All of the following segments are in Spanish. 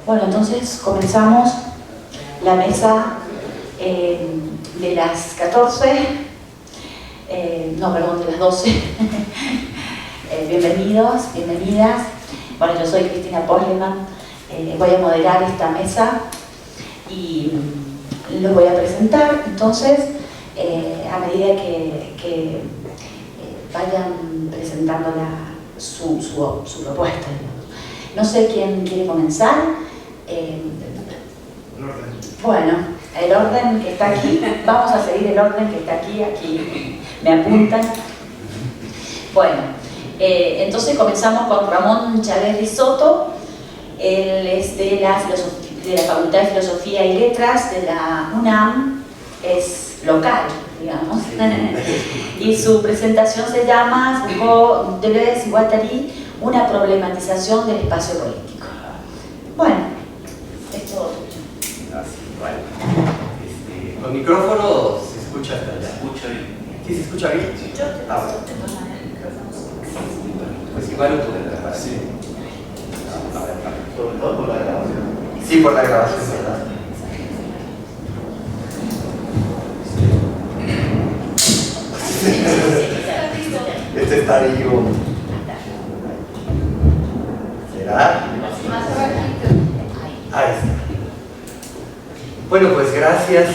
Bueno, entonces comenzamos la mesa de las 14, no, perdón, de las 12. Bienvenidos, bienvenidas. Bueno, yo soy Cristina Posleman, voy a moderar esta mesa y los voy a presentar. Entonces, a medida que vayan presentando su propuesta, no sé quién quiere comenzar. Bueno, el orden que está aquí, vamos a seguir el orden que está aquí me apuntan. Bueno, entonces comenzamos con Ramón Chávez Risotto. Él es de la Facultad de Filosofía y Letras de la UNAM, es local, digamos, y su presentación se llama Foucault, Deleuze y Guattari, una problematización del espacio político. Bueno, es todo tuyo. Bueno, con micrófono se escucha hasta allá. ¿Sí se escucha bien? Sí, yo te paso de todas maneras el micrófono. Pues igual lo pueden grabar. Sí. Sobre todo por la grabación. Sí, por la grabación, ¿verdad? Este está vivo. ¿Será? Ahí está. Bueno, pues gracias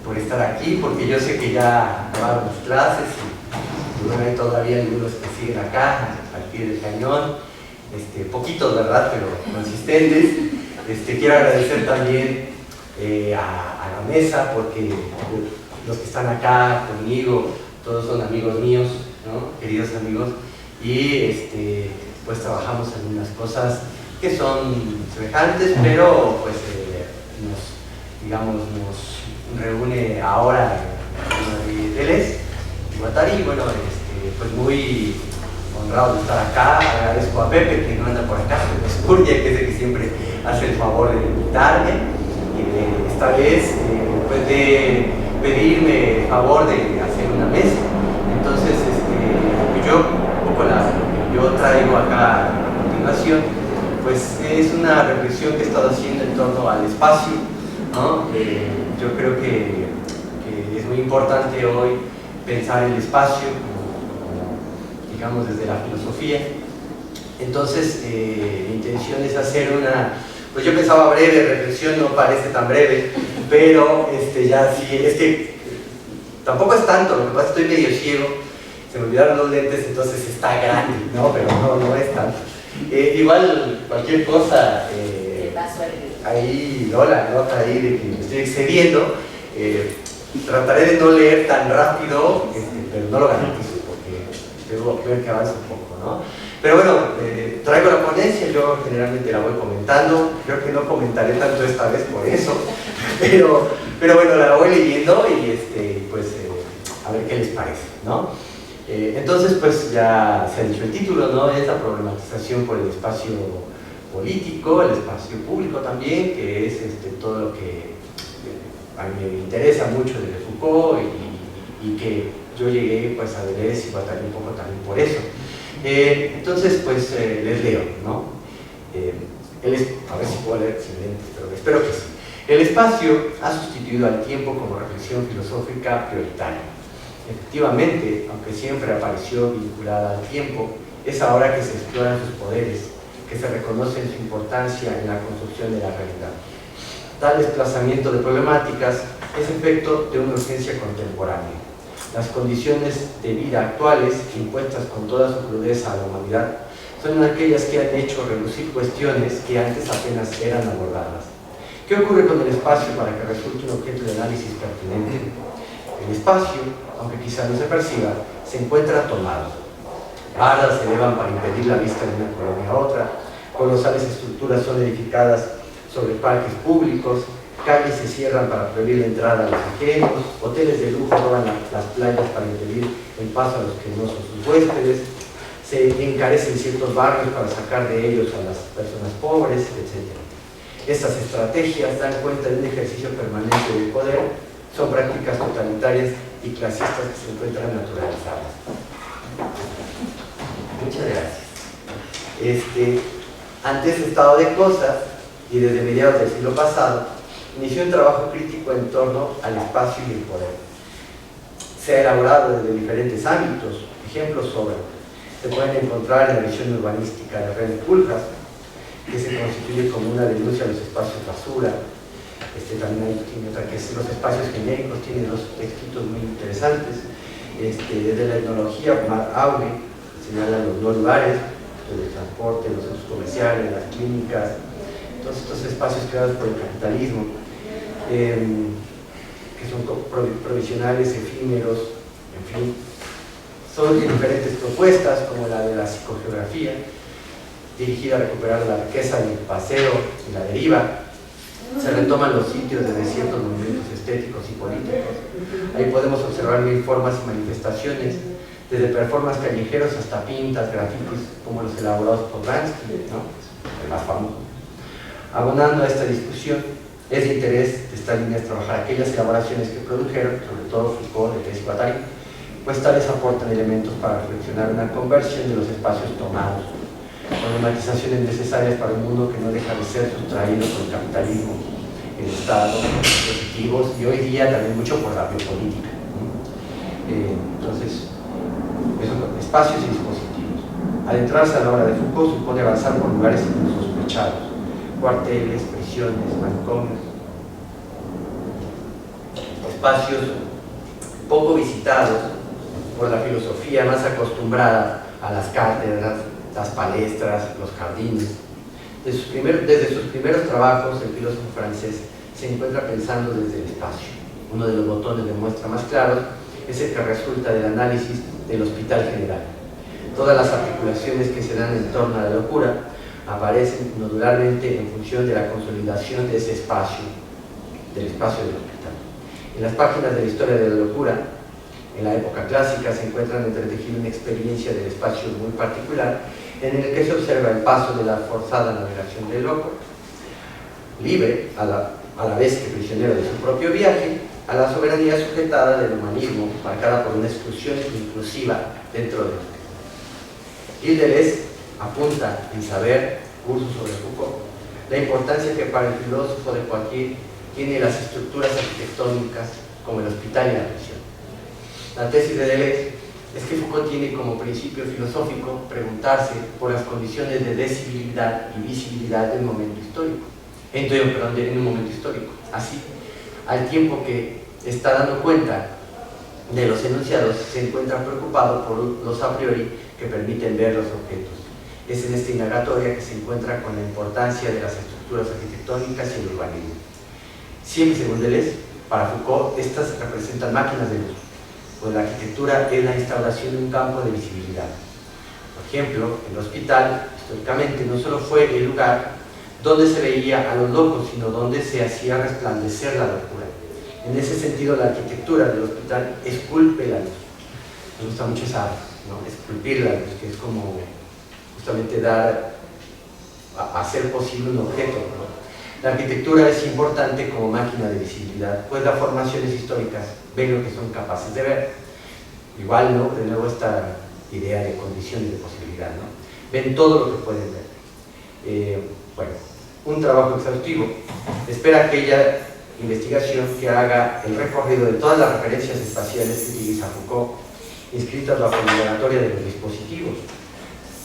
por estar aquí, porque yo sé que ya acabaron las clases y bueno, hay todavía algunos que siguen acá, al pie del cañón, poquitos, ¿verdad?, pero consistentes. Quiero agradecer también a la mesa, porque los que están acá conmigo, todos son amigos míos, ¿no?, queridos amigos, y pues trabajamos en unas cosas que son semejantes, pero pues nos reúne ahora en Deleuze y Guattari. Bueno, pues muy honrado de estar acá. Agradezco a Pepe, que no anda por acá, Pepe Escurdia, que es el que siempre hace el favor de invitarme, y esta vez pues de pedirme el favor de hacer una mesa. Entonces yo traigo acá a continuación, pues es una reflexión que he estado haciendo en torno al espacio, ¿no? Yo creo que es muy importante hoy pensar el espacio como, digamos, desde la filosofía. Entonces mi intención es hacer pues yo pensaba breve reflexión, no parece tan breve, pero ya sí, es que tampoco es tanto, lo que pasa es que estoy medio ciego, se me olvidaron los lentes, entonces está grande, ¿no? Pero no es tanto. Igual cualquier cosa, ahí Lola nota ahí de que me estoy excediendo, trataré de no leer tan rápido, pero no lo garantizo porque tengo que ver que avance un poco, ¿no? Pero bueno, traigo la ponencia, yo generalmente la voy comentando, creo que no comentaré tanto esta vez por eso, pero bueno, la voy leyendo y pues a ver qué les parece, ¿no? Entonces pues ya se ha dicho el título, ¿no? Es la problematización por el espacio político, el espacio público también, que es todo lo que a mí me interesa mucho de Foucault y que yo llegué pues a Deleuze y Guattari un poco también por eso. Entonces pues les leo, ¿no? A ver si puedo leer sin lentes, pero espero que sí. El espacio ha sustituido al tiempo como reflexión filosófica prioritaria. Efectivamente, aunque siempre apareció vinculada al tiempo, es ahora que se exploran sus poderes, que se reconocen su importancia en la construcción de la realidad. Tal desplazamiento de problemáticas es efecto de una urgencia contemporánea. Las condiciones de vida actuales, impuestas con toda su crudeza a la humanidad, son aquellas que han hecho relucir cuestiones que antes apenas eran abordadas. ¿Qué ocurre con el espacio para que resulte un objeto de análisis pertinente? El espacio, aunque quizá no se perciba, se encuentra tomado. Bardas se elevan para impedir la vista de una colonia a otra, colosales estructuras son edificadas sobre parques públicos, calles se cierran para prohibir la entrada a los ajenos, hoteles de lujo roban las playas para impedir el paso a los que no son sus huéspedes, se encarecen ciertos barrios para sacar de ellos a las personas pobres, etc. Estas estrategias dan cuenta de un ejercicio permanente de poder, son prácticas totalitarias y clasistas que se encuentran naturalizadas. Muchas gracias. Ante ese estado de cosas, y desde mediados del siglo pasado, inició un trabajo crítico en torno al espacio y el poder. Se ha elaborado desde diferentes ámbitos, ejemplos sobran. Se pueden encontrar en la visión urbanística de René Koolhaas, que se constituye como una denuncia a los espacios basura. También tiene otra que es los espacios genéricos, tiene dos textos muy interesantes. Desde la etnología, Mark Aure señala los no lugares, el transporte, los centros comerciales, las clínicas, todos estos espacios creados por el capitalismo, que son provisionales, efímeros, en fin. Son diferentes propuestas, como la de la psicogeografía, dirigida a recuperar la riqueza del paseo y la deriva. Se retoman los sitios de ciertos movimientos estéticos y políticos. Ahí podemos observar mil formas y manifestaciones, desde performances callejeros hasta pintas, grafitis, como los elaborados por Bransky, ¿no? El más famoso. Abonando a esta discusión, es de interés de estas líneas trabajar aquellas elaboraciones que produjeron, sobre todo Foucault, Deleuze y Guattari, pues tales aportan elementos para reflexionar una conversión de los espacios tomados, problematizaciones necesarias para un mundo que no deja de ser sustraído por el capitalismo, el Estado, los dispositivos y hoy día también mucho por la biopolítica. Entonces, esos son espacios y dispositivos. Adentrarse a la obra de Foucault supone avanzar por lugares insospechados, cuarteles, prisiones, manicomios, espacios poco visitados por la filosofía más acostumbrada a las cátedras, las palestras, los jardines. Desde sus primeros trabajos, el filósofo francés se encuentra pensando desde el espacio. Uno de los botones de muestra más claros es el que resulta del análisis del Hospital General. Todas las articulaciones que se dan en torno a la locura aparecen nodularmente en función de la consolidación de ese espacio, del espacio del hospital. En las páginas de la historia de la locura, en la época clásica, se encuentran entretejida una experiencia del espacio muy particular, en el que se observa el paso de la forzada navegación del loco, libre, a la vez que prisionero de su propio viaje, a la soberanía sujetada del humanismo, marcada por una exclusión inclusiva dentro de él. Gilles Deleuze apunta en Saber, curso sobre Foucault, la importancia que para el filósofo de Poitiers tiene las estructuras arquitectónicas como el hospital y la prisión. La tesis de Deleuze es que Foucault tiene como principio filosófico preguntarse por las condiciones de decibilidad y visibilidad del momento histórico, en un momento histórico. Así, al tiempo que está dando cuenta de los enunciados, se encuentra preocupado por los a priori que permiten ver los objetos. Es en esta indagatoria que se encuentra con la importancia de las estructuras arquitectónicas y el urbanismo. Siempre según Deleuze, para Foucault, estas representan máquinas de luz, pues la arquitectura es la instauración de un campo de visibilidad. Por ejemplo, el hospital, históricamente, no solo fue el lugar donde se veía a los locos, sino donde se hacía resplandecer la locura. En ese sentido, la arquitectura del hospital esculpe la luz. Me gusta mucho esa, ¿no? Esculpir la luz, que es como justamente hacer posible un objeto, ¿no? La arquitectura es importante como máquina de visibilidad, pues las formaciones históricas ven lo que son capaces de ver. Igual, ¿no? De nuevo esta idea de condiciones de posibilidad, ¿no? Ven todo lo que pueden ver. Bueno, un trabajo exhaustivo espera aquella investigación que haga el recorrido de todas las referencias espaciales que utiliza Foucault, inscritas bajo la indagatoria de los dispositivos,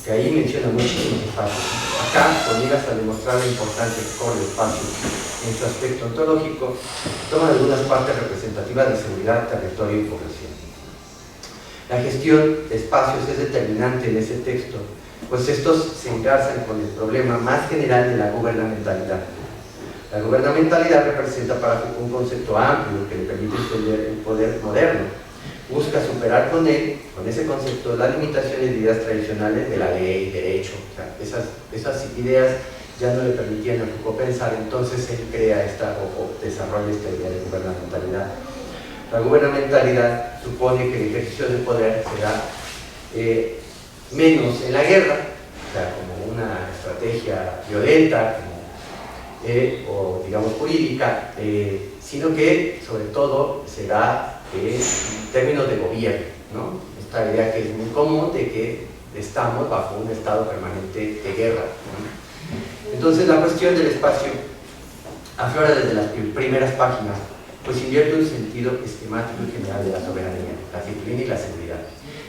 que ahí menciona muchísimos espacios. Acá, con miras a demostrar la importancia que cobra el espacio en su aspecto ontológico, toma algunas partes representativas de seguridad, territorio y población. La gestión de espacios es determinante en ese texto, pues estos se engarzan con el problema más general de la gubernamentalidad. La gubernamentalidad representa para Foucault un concepto amplio que le permite entender el poder moderno. Busca superar con ese concepto, las limitaciones de ideas tradicionales de la ley, derecho. O sea, esas ideas ya no le permitían a Foucault pensar, entonces él crea o desarrolla esta idea de gubernamentalidad. La gubernamentalidad supone que el ejercicio del poder será menos en la guerra, o sea, como una estrategia violenta, o digamos jurídica, sino que sobre todo será en términos de gobierno, ¿no? Esta idea que es muy común de que estamos bajo un estado permanente de guerra, ¿no? Entonces la cuestión del espacio aflora desde las primeras páginas, pues invierte un sentido esquemático y general de la soberanía, la disciplina y la seguridad,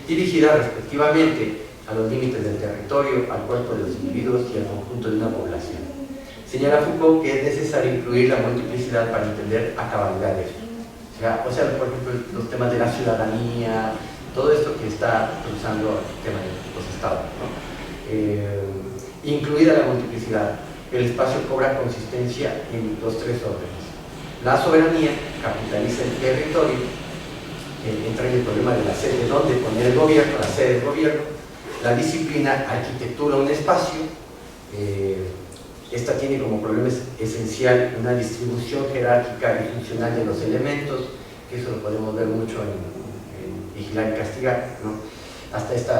dirigida respectivamente a los límites del territorio, al cuerpo de los individuos y al conjunto de una población. Señala Foucault que es necesario incluir la multiplicidad para entender a cabalidad esto. O sea, por ejemplo, los temas de la ciudadanía, todo esto que está cruzando el tema de los estados, ¿no? Incluida la multiplicidad, el espacio cobra consistencia en los tres órdenes. La soberanía capitaliza el territorio, entra en el problema de la sede, de dónde poner el gobierno, la sede del gobierno. La disciplina arquitectura un espacio, esta tiene como problema esencial una distribución jerárquica y funcional de los elementos, que eso lo podemos ver mucho en Vigilar y Castigar, ¿no? Hasta este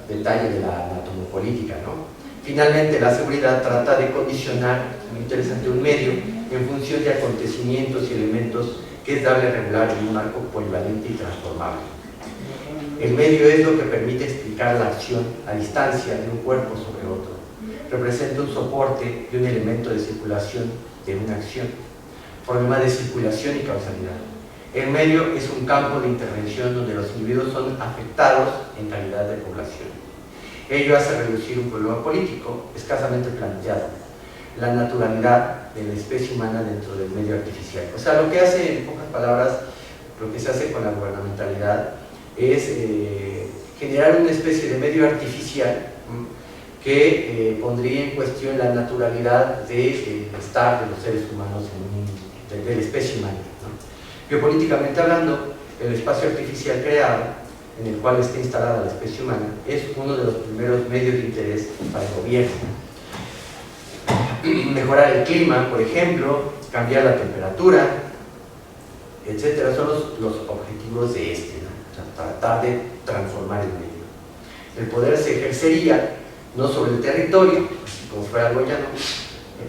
detalle de la anatomopolítica, ¿no? Finalmente, la seguridad trata de condicionar, muy interesante, un medio en función de acontecimientos y elementos que es dable a regular en un marco polivalente y transformable. El medio es lo que permite explicar la acción a distancia de un cuerpo sobre otro. Representa un soporte y un elemento de circulación de una acción. Problema de circulación y causalidad. El medio es un campo de intervención donde los individuos son afectados en calidad de población. Ello hace reducir un problema político escasamente planteado, la naturalidad de la especie humana dentro del medio artificial. O sea, lo que hace, en pocas palabras, lo que se hace con la gubernamentalidad es generar una especie de medio artificial que pondría en cuestión la naturalidad del estar de los seres humanos, de la especie humana, ¿no? Geopolíticamente hablando, el espacio artificial creado, en el cual está instalada la especie humana, es uno de los primeros medios de interés para el gobierno. Mejorar el clima, por ejemplo, cambiar la temperatura, etcétera, son los objetivos de este, ¿no? O sea, tratar de transformar el medio. El poder se ejercería no sobre el territorio, como fuera algo llano,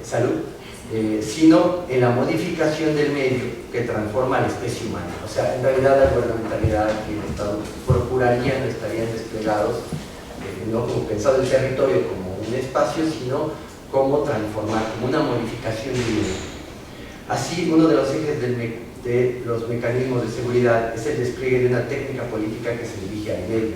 salud, sino en la modificación del medio que transforma a la especie humana. O sea, en realidad la gubernamentalidad y el Estado procurarían, estarían desplegados, no como pensado el territorio como un espacio, sino como transformar, como una modificación del medio. Así, uno de los ejes de los mecanismos de seguridad es el despliegue de una técnica política que se dirige al medio.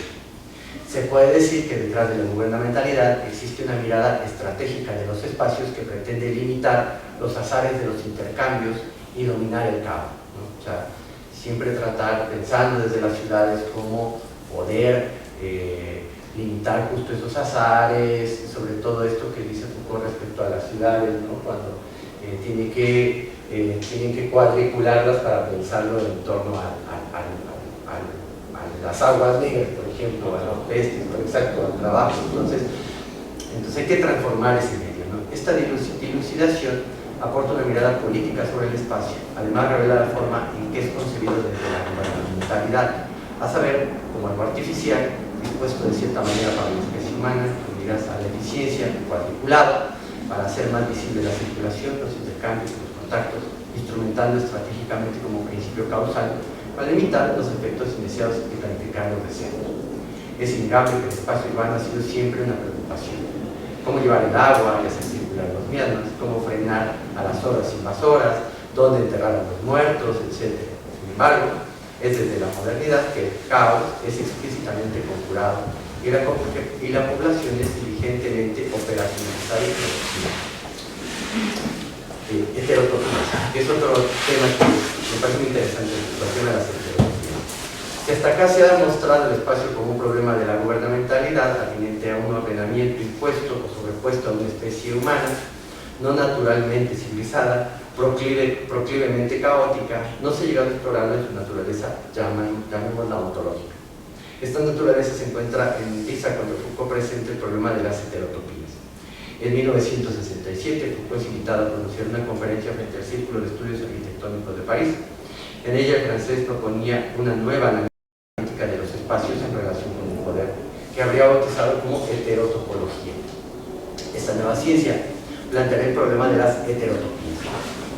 Se puede decir que detrás de la gubernamentalidad existe una mirada estratégica de los espacios que pretende limitar los azares de los intercambios y dominar el caos, ¿no? O sea, siempre tratar, pensando desde las ciudades, cómo poder limitar justo esos azares, sobre todo esto que dice Foucault respecto a las ciudades, ¿no? Cuando tienen que cuadricularlas para pensarlo en torno a las aguas negras, por ejemplo, a los pestes, exacto, al trabajo. Entonces hay que transformar ese medio, ¿no? Esta dilucidación aporta una mirada política sobre el espacio, además revela la forma en que es concebido desde la gubernamentalidad, a saber, como algo artificial, dispuesto de cierta manera para la especie humana, con miras a la eficiencia, cuadriculado, para hacer más visible la circulación, los intercambios, los contactos, instrumentando estratégicamente como principio causal, para limitar los efectos indeseados y planificar los deseos. Es innegable que el espacio urbano ha sido siempre una preocupación. Cómo llevar el agua y hacer circular los mismos, cómo frenar a las horas invasoras, dónde enterrar a los muertos, etc. Sin embargo, es desde la modernidad que el caos es explícitamente conjurado y la población es diligentemente operacionalizada y producida. Heterotopías, que es otro tema que me parece muy interesante, el tema de las heterotopías. Si hasta acá se ha demostrado el espacio como un problema de la gubernamentalidad atinente a un ordenamiento impuesto o sobrepuesto a una especie humana, no naturalmente civilizada, proclivemente caótica, no se ha llegado a explorarlo en su naturaleza, llamémosla ontológica. Esta naturaleza se encuentra en Pisa cuando Foucault presenta el problema de las heterotopías. En 1967, Foucault es invitado a pronunciar una conferencia frente al Círculo de Estudios Arquitectónicos de París. En ella, el francés proponía una nueva analítica de los espacios en relación con el poder, que habría bautizado como heterotopología. Esta nueva ciencia planteará el problema de las heterotopías,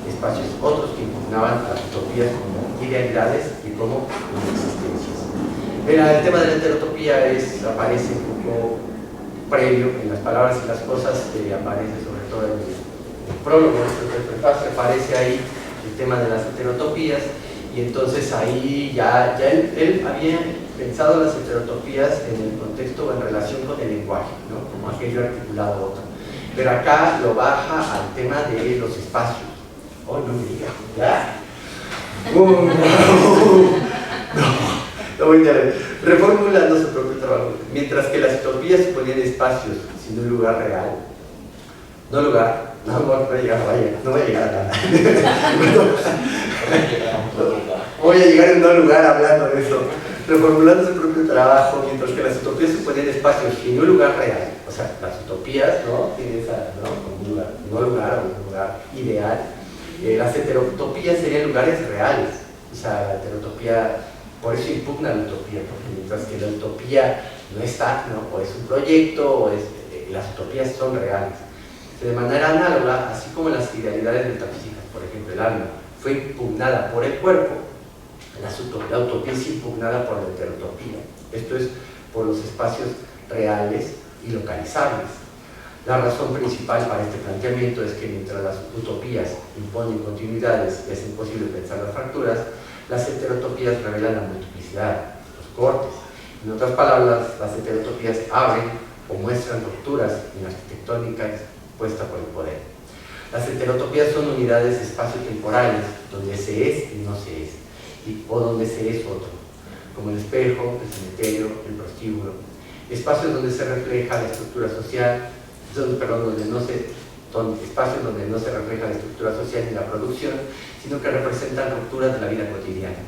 espacios otros que impugnaban a las utopías como idealidades y como inexistencias. El tema de la heterotopía aparece un poco previo en las palabras y las cosas, aparece sobre cierto, en el prólogo, el prefacio, aparece ahí el tema de las heterotopías, y entonces ahí ya él había pensado las heterotopías en el contexto o en relación con el lenguaje, ¿no? Como aquello articulado otro. Pero acá lo baja al tema de los espacios. Oh, no me digas, ya. No voy a reformulando su propio trabajo. Mientras que las utopías suponían espacios, sin un lugar real. No lugar, no voy a llegar a nada. Voy a llegar en no lugar hablando de eso. Reformulando su propio trabajo, mientras que las utopías suponían espacios sin un lugar real. O sea, las utopías, ¿no? Tienen esa, ¿no? Como un lugar, no lugar o un lugar ideal. Las heterotopías serían lugares reales. O sea, la heterotopía, por eso impugna la utopía, porque mientras que la utopía no está, ¿no? O es un proyecto, o es, las utopías son reales. De manera análoga, así como las idealidades metafísicas, por ejemplo, el alma, fue impugnada por el cuerpo, la utopía es impugnada por la heterotopía. Esto es por los espacios reales y localizables. La razón principal para este planteamiento es que mientras las utopías imponen continuidades y hacen posible pensar las fracturas, las heterotopías revelan la multiplicidad, los cortes. En otras palabras, las heterotopías abren o muestran rupturas en la arquitectónica expuesta por el poder. Las heterotopías son unidades espaciotemporales donde se es y no se es, o donde se es otro, como el espejo, el cementerio, el prostíbulo. Espacios donde se refleja la estructura social, espacios donde no se refleja la estructura social ni la producción, sino que representan rupturas de la vida cotidiana.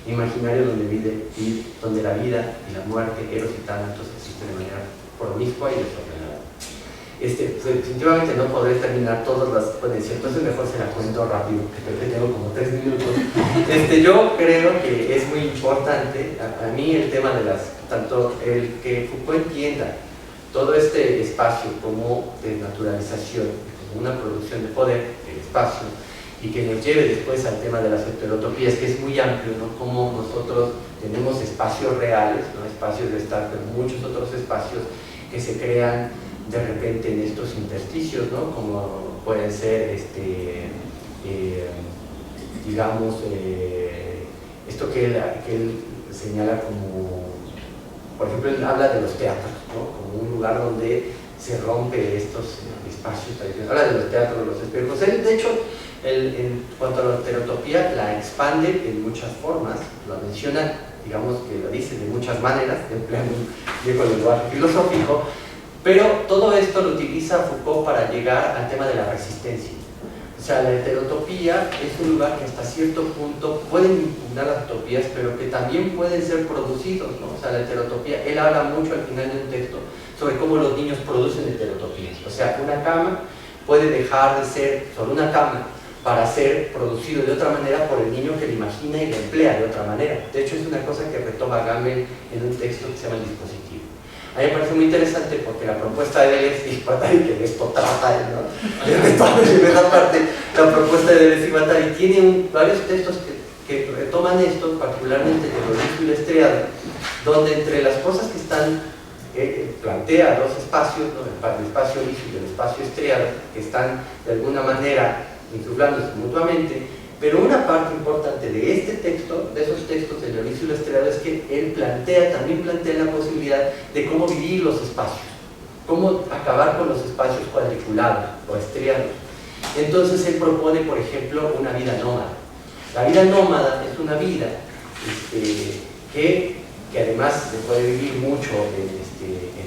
Imaginario donde la vida y la muerte, eros y tánatos, existen de manera promiscua y desordenada. Definitivamente no podré terminar todas las ponencias, entonces mejor se la cuento rápido, que tengo como 3 minutos. Yo creo que es muy importante, a mí el tema de tanto el que Foucault entienda todo este espacio como desnaturalización, como una producción de poder, el espacio, y que nos lleve después al tema de las heterotopías, que es muy amplio, ¿no? Como nosotros tenemos espacios reales, ¿no? Espacios de estar, pero muchos otros espacios que se crean de repente en estos intersticios, ¿no? Como pueden ser, digamos, esto que él señala como, por ejemplo, él habla de los teatros, ¿no? Como un lugar donde se rompe estos espacios tradicionales. Habla de los teatros, de los espejos. Él, de hecho, en cuanto a la heterotopía, la expande en muchas formas, lo menciona, digamos que lo dice de muchas maneras, empleando un viejo lenguaje filosófico, pero todo esto lo utiliza Foucault para llegar al tema de la resistencia. O sea, la heterotopía es un lugar que hasta cierto punto pueden impugnar las utopías, pero que también pueden ser producidos, ¿no? O sea, la heterotopía, él habla mucho al final de un texto sobre cómo los niños producen heterotopías. O sea, una cama puede dejar de ser solo una cama para ser producido de otra manera por el niño que lo imagina y lo emplea de otra manera. De hecho, es una cosa que retoma Gamel en un texto que se llama El dispositivo. A mí me parece muy interesante porque la propuesta de Deleuze y Guattari, que de esto trata, ¿no? La propuesta de Deleuze y Guattari tiene varios textos que retoman esto, particularmente de Lorenzo y Lestriado, donde entre las cosas que están, plantea dos espacios, ¿no? El espacio liso y el espacio estriado, que están de alguna manera insuflándose mutuamente, pero una parte importante de este texto, de esos textos de Lorenzo y Lestriado, es que él también plantea la posibilidad de cómo vivir los espacios, cómo acabar con los espacios cuadriculados o estriados. Entonces él propone, por ejemplo, una vida nómada. La vida nómada es una vida que además se puede vivir mucho en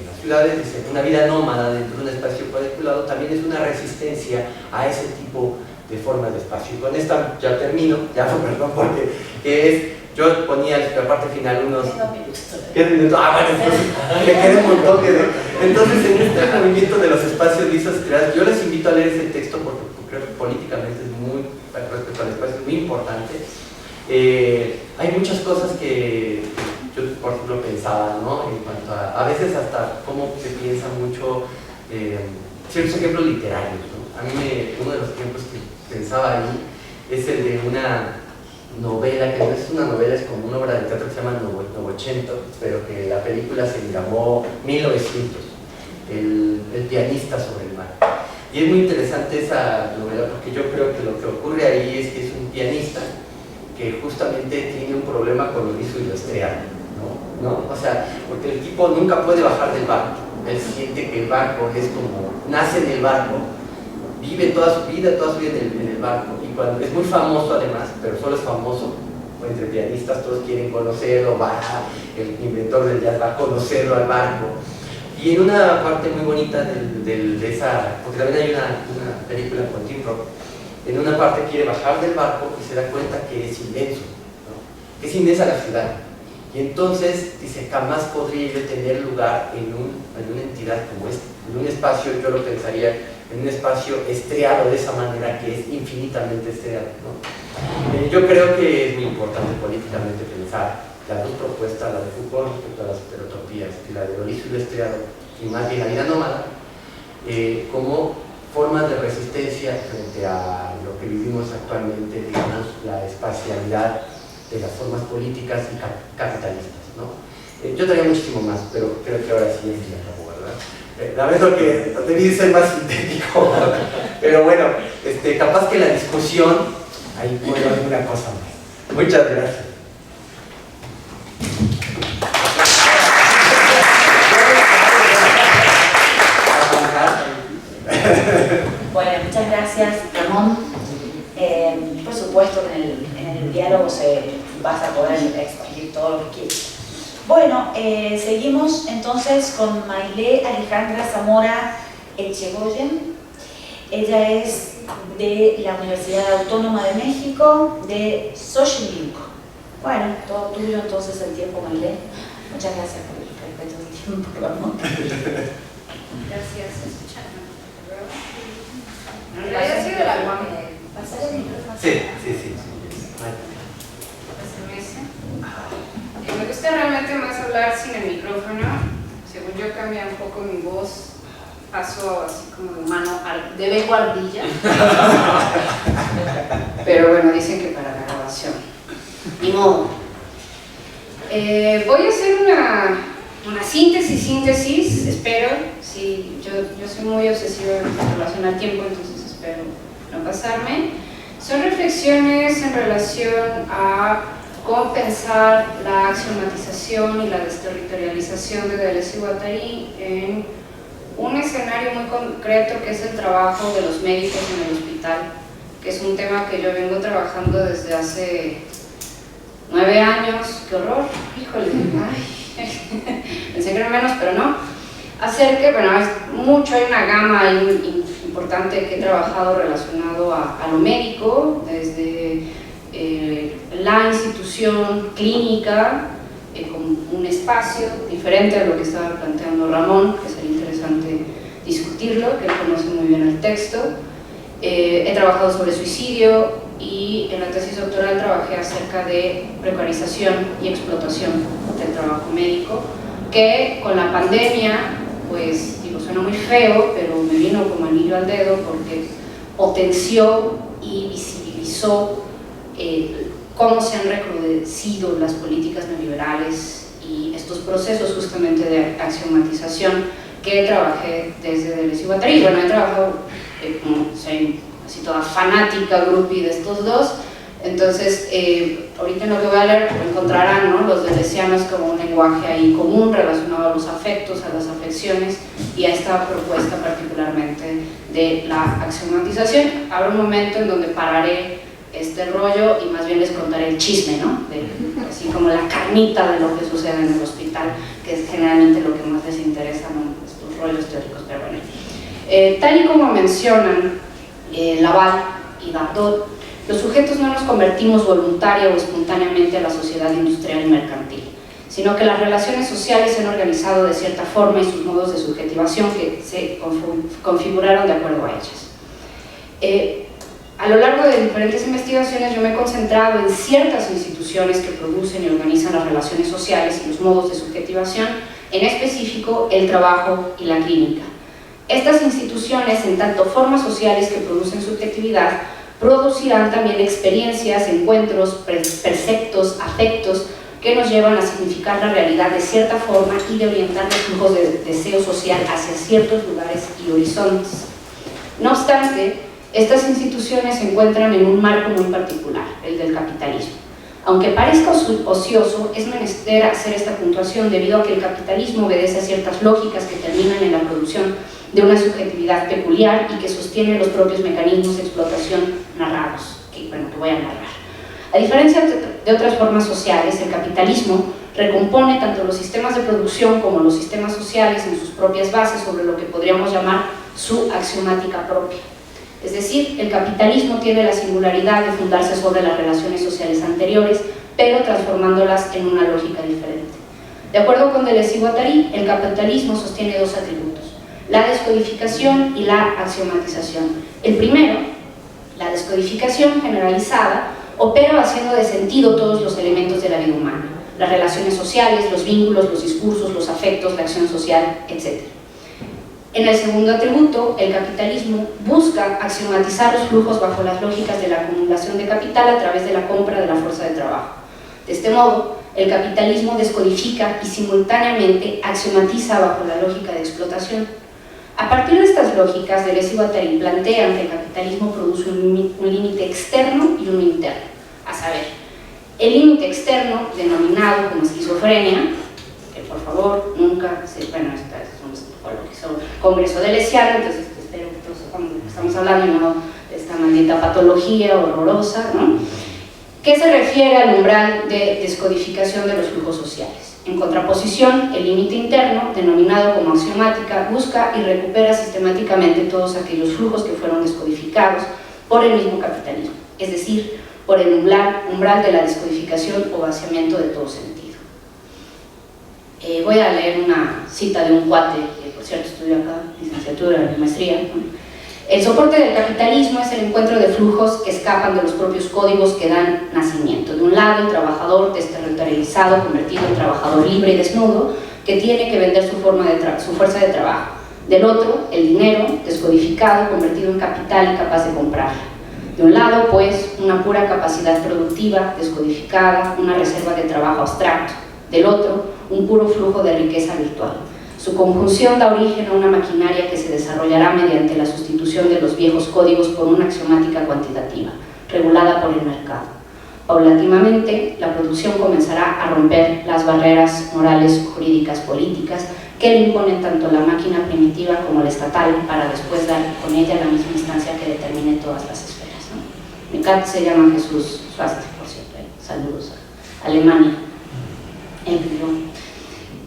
las ciudades. Una vida nómada dentro de un espacio cuadriculado también es una resistencia a ese tipo de formas de espacio. Y con esta ya termino, perdón, porque yo ponía en la parte final unos... ¿Qué minutos? Bueno, me quedé un montón. Entonces, en este movimiento de los espacios lisos, yo les invito a leer ese texto porque creo que políticamente es muy, respecto al espacio, es muy importante. Hay muchas cosas que yo, por ejemplo, pensaba, ¿no? En cuanto a veces hasta cómo se piensa mucho ciertos ejemplos literarios, ¿no? A mí uno de los ejemplos que pensaba ahí es el de una novela, que no es una novela, es como una obra de teatro que se llama Novecento, pero que la película se llamó 1900, el pianista sobre el mar. Y es muy interesante esa novela porque yo creo que lo que ocurre ahí es que es un pianista que justamente tiene un problema con lo liso y lo estriado, ¿no? O sea, porque el tipo nunca puede bajar del barco. Él siente que el barco es como, nace en el barco, vive toda su vida en el barco, y cuando es muy famoso además, pero solo es famoso entre pianistas, todos quieren conocerlo, el inventor del jazz va a conocerlo al barco. Y en una parte muy bonita de esa, porque también hay una película con Tim Roth, en una parte quiere bajar del barco y se da cuenta que es inmenso, ¿no? Que es inmensa la ciudad. Y entonces dice, jamás podría yo tener lugar en una entidad como esta, en un espacio, yo lo pensaría, en un espacio estriado de esa manera, que es infinitamente estriado, ¿no? Yo creo que es muy importante políticamente pensar las dos propuestas, la de Foucault respecto a las heterotopías, y la de lo liso y lo estriado, y más bien la vida nómada, como formas de resistencia frente a lo que vivimos actualmente, digamos, la espacialidad de las formas políticas y capitalistas, ¿no? Yo traía muchísimo más, pero creo que ahora sí es ya acabó, ¿verdad? Lamento que debí ser más sintético, pero bueno, capaz que la discusión, ahí puedo alguna cosa más. Muchas gracias. Bueno, muchas gracias, Ramón. Por supuesto, en el diálogo vas a poder expandir todo lo que quieras. Bueno, seguimos entonces con Maile Alejandra Zamora Echegoyen. Ella es de la Universidad Autónoma de México, de Xochimilco. Bueno, todo tuyo entonces el tiempo, Maile. Muchas gracias por el respeto del tiempo, Ramón. Gracias, escucharme. En realidad ha sido la UAM. ¿Pasar el micrófono? Sí. Me gusta realmente más hablar sin el micrófono. Según yo cambia un poco mi voz, paso así como de humano, de Bego Ardilla. Pero bueno, dicen que para la grabación. Ni modo. Voy a hacer una síntesis, espero. Sí, yo soy muy obsesiva en relación al tiempo, entonces espero no pasarme. Son reflexiones en relación a cómo pensar la axiomatización y la desterritorialización de Deleuze y Guattari en un escenario muy concreto que es el trabajo de los médicos en el hospital, que es un tema que yo vengo trabajando desde hace 9 años. ¡Qué horror! ¡Híjole! Ay, pensé que era menos, pero no. Acerca, bueno, hay una gama importante que he trabajado relacionado a lo médico, desde la institución clínica como un espacio diferente a lo que estaba planteando Ramón, que sería interesante discutirlo, que él conoce muy bien el texto. He trabajado sobre suicidio y en la tesis doctoral trabajé acerca de precarización y explotación del trabajo médico, que con la pandemia, pues digo, suena muy feo, pero me vino como anillo al dedo porque potenció y visibilizó cómo se han recrudecido las políticas neoliberales y estos procesos justamente de axiomatización que trabajé desde Deleuze y Guattari. Bueno, he trabajado como soy así toda fanática, groupie de estos dos, entonces ahorita en lo que voy a leer encontrarán, ¿no?, los deleuzianos como un lenguaje ahí común relacionado a los afectos, a las afecciones y a esta propuesta particularmente de la axiomatización. Habrá un momento en donde pararé este rollo y más bien les contaré el chisme, ¿no?, así como la carnita de lo que sucede en el hospital, que es generalmente lo que más les interesa, ¿no?, estos rollos teóricos. Pero bueno, tal y como mencionan Laval y Dardot, los sujetos no nos convertimos voluntaria o espontáneamente a la sociedad industrial y mercantil, sino que las relaciones sociales se han organizado de cierta forma y sus modos de subjetivación que se configuraron de acuerdo a ellas. A lo largo de diferentes investigaciones yo me he concentrado en ciertas instituciones que producen y organizan las relaciones sociales y los modos de subjetivación, en específico el trabajo y la clínica. Estas instituciones, en tanto formas sociales que producen subjetividad, producirán también experiencias, encuentros, preceptos, afectos que nos llevan a significar la realidad de cierta forma y de orientar los flujos de deseo social hacia ciertos lugares y horizontes. No obstante, estas instituciones se encuentran en un marco muy particular, el del capitalismo. Aunque parezca ocioso, es menester hacer esta puntuación debido a que el capitalismo obedece a ciertas lógicas que terminan en la producción de una subjetividad peculiar y que sostiene los propios mecanismos de explotación narrados, que voy a narrar. A diferencia de otras formas sociales, el capitalismo recompone tanto los sistemas de producción como los sistemas sociales en sus propias bases sobre lo que podríamos llamar su axiomática propia. Es decir, el capitalismo tiene la singularidad de fundarse sobre las relaciones sociales anteriores, pero transformándolas en una lógica diferente. De acuerdo con Deleuze y Guattari, el capitalismo sostiene dos atributos: la descodificación y la axiomatización. El primero, la descodificación generalizada, opera haciendo de sentido todos los elementos de la vida humana, las relaciones sociales, los vínculos, los discursos, los afectos, la acción social, etc. En el segundo atributo, el capitalismo busca axiomatizar los flujos bajo las lógicas de la acumulación de capital a través de la compra de la fuerza de trabajo. De este modo, el capitalismo descodifica y simultáneamente axiomatiza bajo la lógica de explotación. A partir de estas lógicas, Deleuze y Guattari plantean que el capitalismo produce un límite externo y uno interno, a saber, el límite externo, denominado como esquizofrenia, que por favor nunca se... Bueno, esta es un congreso deleuziano, entonces espero que todos estamos hablando y no de esta maldita patología horrorosa, ¿no?, que se refiere al umbral de descodificación de los flujos sociales. En contraposición, el límite interno, denominado como axiomática, busca y recupera sistemáticamente todos aquellos flujos que fueron descodificados por el mismo capitalismo, es decir, por el umbral de la descodificación o vaciamiento de todo sentido. Voy a leer una cita de un cuate, que por cierto estudió acá, licenciatura y maestría. El soporte del capitalismo es el encuentro de flujos que escapan de los propios códigos que dan nacimiento. De un lado, el trabajador desterritorializado, convertido en trabajador libre y desnudo, que tiene que vender su fuerza de trabajo. Del otro, el dinero, descodificado, convertido en capital y capaz de comprarla. De un lado, pues, una pura capacidad productiva, descodificada, una reserva de trabajo abstracto. Del otro, un puro flujo de riqueza virtual. Su conjunción da origen a una maquinaria que se desarrollará mediante la sustitución de los viejos códigos por una axiomática cuantitativa, regulada por el mercado. Paulatinamente, la producción comenzará a romper las barreras morales, jurídicas, políticas que le imponen tanto la máquina primitiva como la estatal, para después dar con ella la misma instancia que determine todas las esferas, ¿no? Mi cat se llama Jesús Schwaste, por cierto, saludos a Alemania.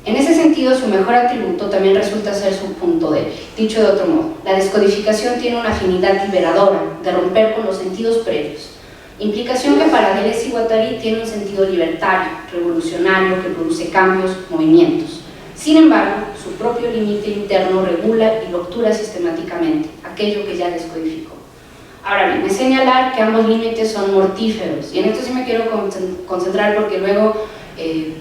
En ese sentido, su mejor atributo también resulta ser su punto débil. Dicho de otro modo, la descodificación tiene una afinidad liberadora de romper con los sentidos previos, implicación que para Deleuze y Guattari tiene un sentido libertario, revolucionario, que produce cambios, movimientos. Sin embargo, su propio límite interno regula y obtura sistemáticamente aquello que ya descodificó. Ahora bien, es señalar que ambos límites son mortíferos, y en esto sí me quiero concentrar porque luego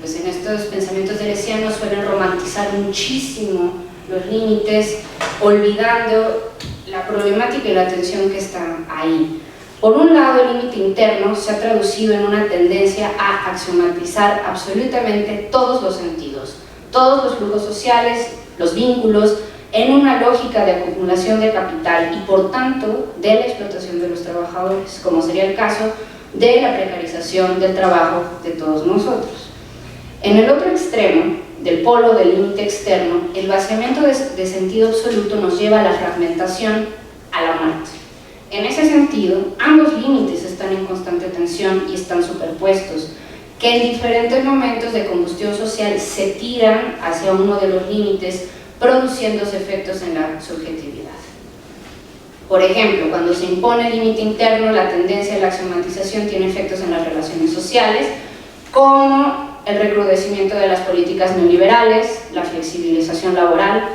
pues en estos pensamientos deleuzianos suelen romantizar muchísimo los límites, olvidando la problemática y la tensión que está ahí. Por un lado, el límite interno se ha traducido en una tendencia a axiomatizar absolutamente todos los sentidos, todos los flujos sociales, los vínculos, en una lógica de acumulación de capital y por tanto de la explotación de los trabajadores, como sería el caso de la precarización del trabajo de todos nosotros. En el otro extremo, del polo del límite externo, el vaciamiento de sentido absoluto nos lleva a la fragmentación, a la muerte. En ese sentido, ambos límites están en constante tensión y están superpuestos, que en diferentes momentos de combustión social se tiran hacia uno de los límites, produciéndose efectos en la subjetividad. Por ejemplo, cuando se impone el límite interno, la tendencia a la axiomatización tiene efectos en las relaciones sociales, como el recrudecimiento de las políticas neoliberales, la flexibilización laboral,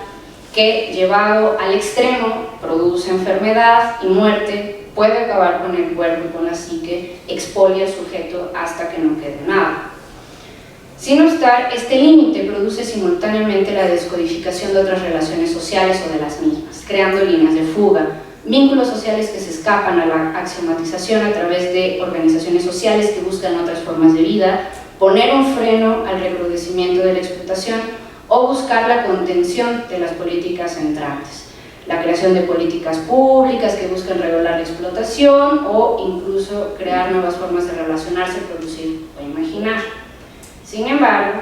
que llevado al extremo produce enfermedad y muerte, puede acabar con el cuerpo y con la psique, expolia al sujeto hasta que no quede nada. Sin obstar, este límite produce simultáneamente la descodificación de otras relaciones sociales o de las mismas, creando líneas de fuga, vínculos sociales que se escapan a la axiomatización a través de organizaciones sociales que buscan otras formas de vida, poner un freno al recrudecimiento de la explotación o buscar la contención de las políticas entrantes. la creación de políticas públicas que buscan regular la explotación o incluso crear nuevas formas de relacionarse, producir o imaginar. Sin embargo,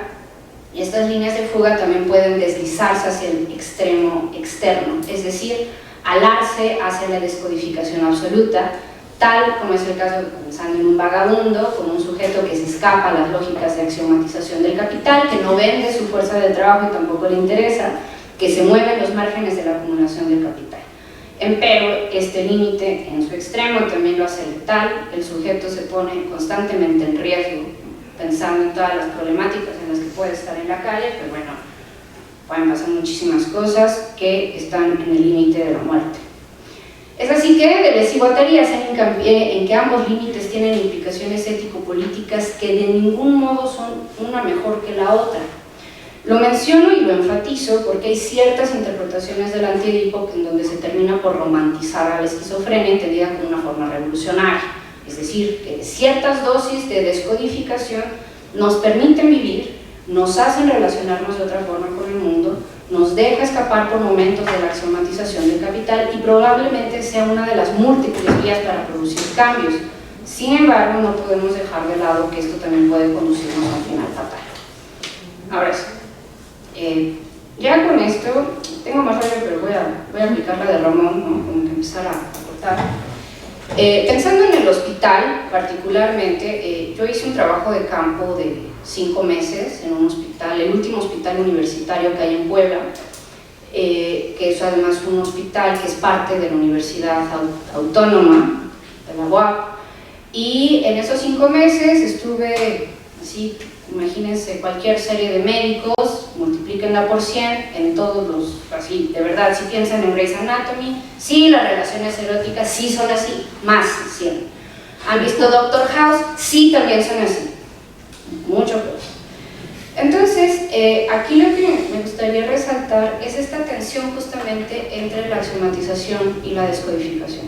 estas líneas de fuga también pueden deslizarse hacia el extremo externo, es decir, alarse hacia la descodificación absoluta, tal como es el caso, pensando en un vagabundo, como un sujeto que se escapa a las lógicas de axiomatización del capital, que no vende su fuerza de trabajo y tampoco le interesa, que se mueve en los márgenes de la acumulación del capital. Empero, este límite en su extremo también lo hace letal, el sujeto se pone constantemente en riesgo, pensando en todas las problemáticas en las que puede estar en la calle, pues bueno, pueden pasar muchísimas cosas que están en el límite de la muerte. Es así que Deleuze y Guattari hacen hincapié en que ambos límites tienen implicaciones ético-políticas que de ningún modo son una mejor que la otra. Lo menciono y lo enfatizo porque hay ciertas interpretaciones del Anti-Edipo en donde se termina por romantizar a la esquizofrenia entendida como una forma revolucionaria, es decir, que ciertas dosis de descodificación nos permiten vivir, nos hacen relacionarnos de otra forma con el mundo, nos deja escapar por momentos de la axiomatización del capital y probablemente sea una de las múltiples vías para producir cambios. Sin embargo, no podemos dejar de lado que esto también puede conducirnos a un final fatal. Ahora sí, ya con esto, tengo más rollo, pero voy a aplicar la de Ramón, ¿no? Como que empezar a cortar. Pensando en el hospital, particularmente, yo hice un trabajo de campo de 5 meses en un hospital, el último hospital universitario que hay en Puebla, que es además un hospital que es parte de la Universidad Autónoma de la UAP, y en esos 5 meses estuve, así, imagínense, cualquier serie de médicos, multiplíquenla por 100, en todos los, así, de verdad, si piensan en Grey's Anatomy, sí, las relaciones eróticas sí son así, más 100. ¿Han visto Doctor House? Sí, también son así, mucho peor. Entonces, aquí lo que me gustaría resaltar es esta tensión justamente entre la axiomatización y la descodificación.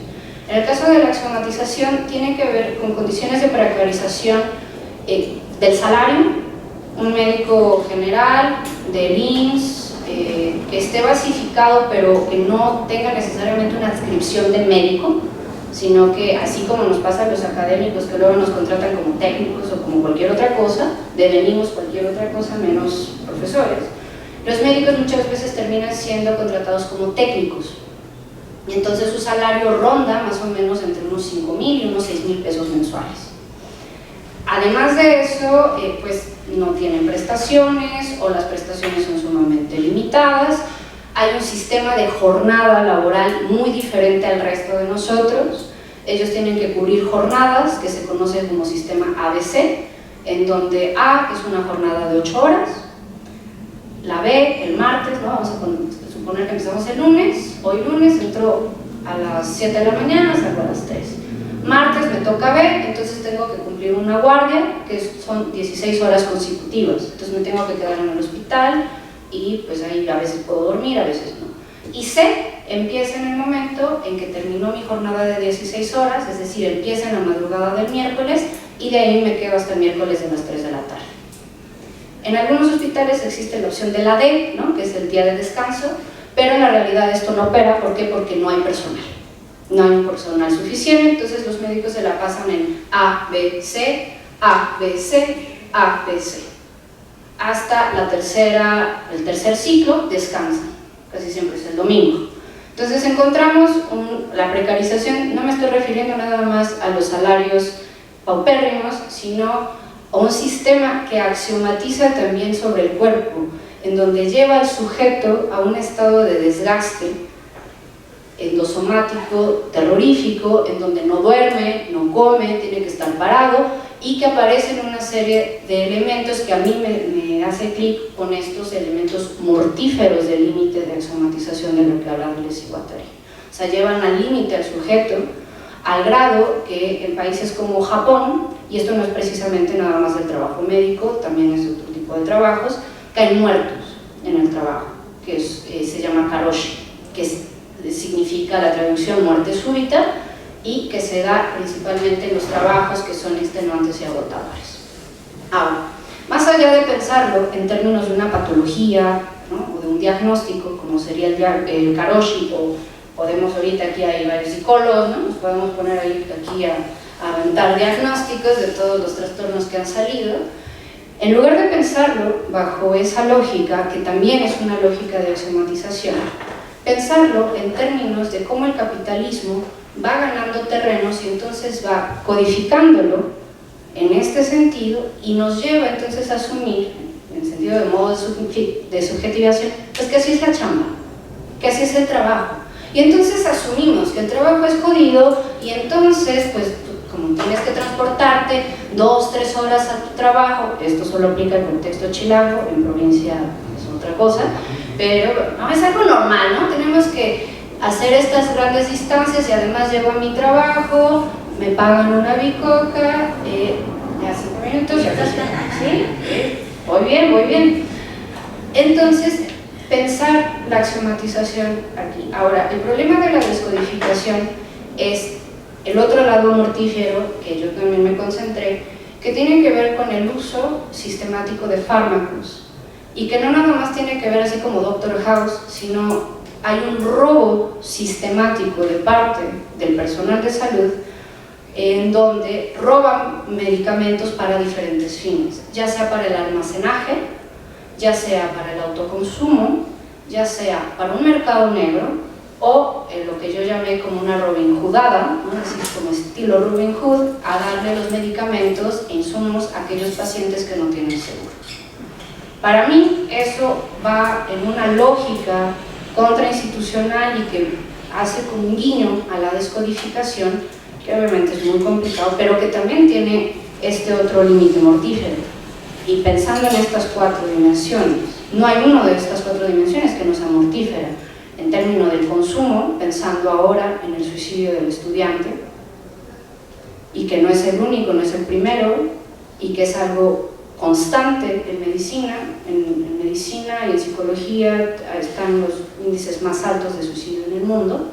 En el caso de la axiomatización tiene que ver con condiciones de precarización del salario, un médico general, del IMSS, que esté basificado pero que no tenga necesariamente una adscripción de médico, sino que así como nos pasa a los académicos que luego nos contratan como técnicos o como cualquier otra cosa, devenimos cualquier otra cosa menos profesores, los médicos muchas veces terminan siendo contratados como técnicos y entonces su salario ronda más o menos entre unos 5,000 y unos 6,000 pesos mensuales. Además de eso, pues no tienen prestaciones o las prestaciones son sumamente limitadas. Hay un sistema de jornada laboral muy diferente al resto de nosotros. Ellos tienen que cubrir jornadas que se conocen como sistema ABC, en donde A es una jornada de 8 horas, la B el martes, ¿no? Vamos a suponer que empezamos el lunes, hoy lunes entró a las 7 de la mañana, salgo a las 3. Martes me toca B, entonces tengo que cumplir una guardia, que son 16 horas consecutivas, entonces me tengo que quedar en el hospital y pues ahí a veces puedo dormir, a veces no. Y C empieza en el momento en que terminó mi jornada de 16 horas, es decir, empieza en la madrugada del miércoles y de ahí me quedo hasta el miércoles de las 3 de la tarde. En algunos hospitales existe la opción de la D, ¿no? Que es el día de descanso, pero en la realidad esto no opera. ¿Por qué? Porque no hay personal. No hay un personal suficiente, entonces los médicos se la pasan en A, B, C, A, B, C, A, B, C. Hasta el tercer ciclo descansan, casi siempre es el domingo. Entonces encontramos la precarización, no me estoy refiriendo nada más a los salarios paupérrimos, sino a un sistema que axiomatiza también sobre el cuerpo, en donde lleva al sujeto a un estado de desgaste endosomático terrorífico, en donde no duerme, no come, tiene que estar parado y que aparecen una serie de elementos que a mí me hace clic con estos elementos mortíferos del límite de axomatización de lo que habla Deleuze y Guattari. O sea, llevan al límite al sujeto al grado que en países como Japón, y esto no es precisamente nada más del trabajo médico, también es otro tipo de trabajos, caen muertos en el trabajo, que se llama karoshi, que significa la traducción muerte súbita, y que se da principalmente en los trabajos que son extenuantes y agotadores. Ahora, más allá de pensarlo en términos de una patología, ¿no? O de un diagnóstico, como como sería el karoshi, o podemos ahorita, aquí hay varios psicólogos, ¿no? Nos podemos poner aquí a aventar diagnósticos de todos los trastornos que han salido. En lugar de pensarlo bajo esa lógica, que también es una lógica de axiomatización, pensarlo en términos de cómo el capitalismo va ganando terrenos y entonces va codificándolo en este sentido y nos lleva entonces a asumir, en sentido de modo de subjetivación, pues que así es la chamba, que así es el trabajo. Y entonces asumimos que el trabajo es jodido y entonces, pues, como tienes que transportarte 2-3 horas a tu trabajo, esto solo aplica el contexto chilango, en provincia es otra cosa, pero no, es algo normal, ¿no? Tenemos que hacer estas grandes distancias y además llego a mi trabajo, me pagan una bicoca, ya 5 minutos, ya casi, ¿sí? Voy bien. Entonces, pensar la axiomatización aquí. Ahora, el problema de la descodificación es el otro lado mortífero, que yo también me concentré, que tiene que ver con el uso sistemático de fármacos y que no nada más tiene que ver así como Doctor House, sino hay un robo sistemático de parte del personal de salud en donde roban medicamentos para diferentes fines, ya sea para el almacenaje, ya sea para el autoconsumo, ya sea para un mercado negro o lo que yo llamé como una Robin Hoodada, ¿no? Es decir, como estilo Robin Hood, a darle los medicamentos e insumos a aquellos pacientes que no tienen seguro. Para mí eso va en una lógica contrainstitucional y que hace como un guiño a la descodificación, que obviamente es muy complicado, pero que también tiene este otro límite mortífero. Y pensando en estas 4 dimensiones, no hay una de estas 4 dimensiones que no sea mortífera. En términos del consumo, pensando ahora en el suicidio del estudiante, y que no es el único, no es el primero, y que es algo constante en medicina, en medicina y en psicología están los índices más altos de suicidio en el mundo,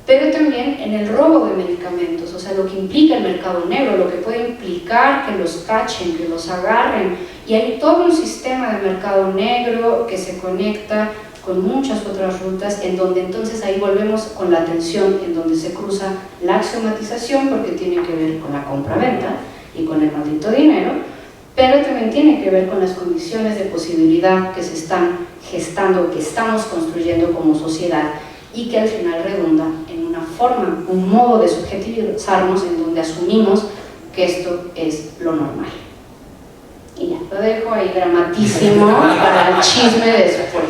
pero también en el robo de medicamentos, o sea, lo que implica el mercado negro, lo que puede implicar que los cachen, que los agarren, y hay todo un sistema de mercado negro que se conecta con muchas otras rutas, en donde entonces ahí volvemos con la tensión, en donde se cruza la axiomatización, porque tiene que ver con la compra-venta y con el maldito dinero, pero también tiene que ver con las condiciones de posibilidad que se están gestando, que estamos construyendo como sociedad, y que al final redunda en una forma, un modo de subjetivizarnos en donde asumimos que esto es lo normal. Y ya, lo dejo ahí dramatísimo para el chisme de después.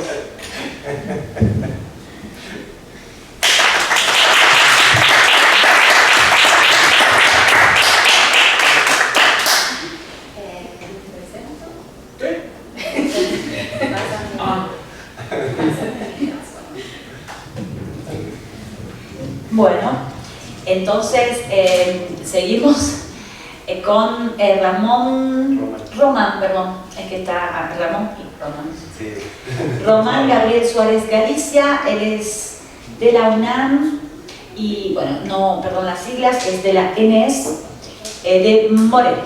Bueno, entonces seguimos con Román, perdón, es que está Ramón y Román. Sí. Román Gabriel Suárez Galicia, él es de la UNAM y, bueno, no, perdón, las siglas, es de la ENES de Morelia.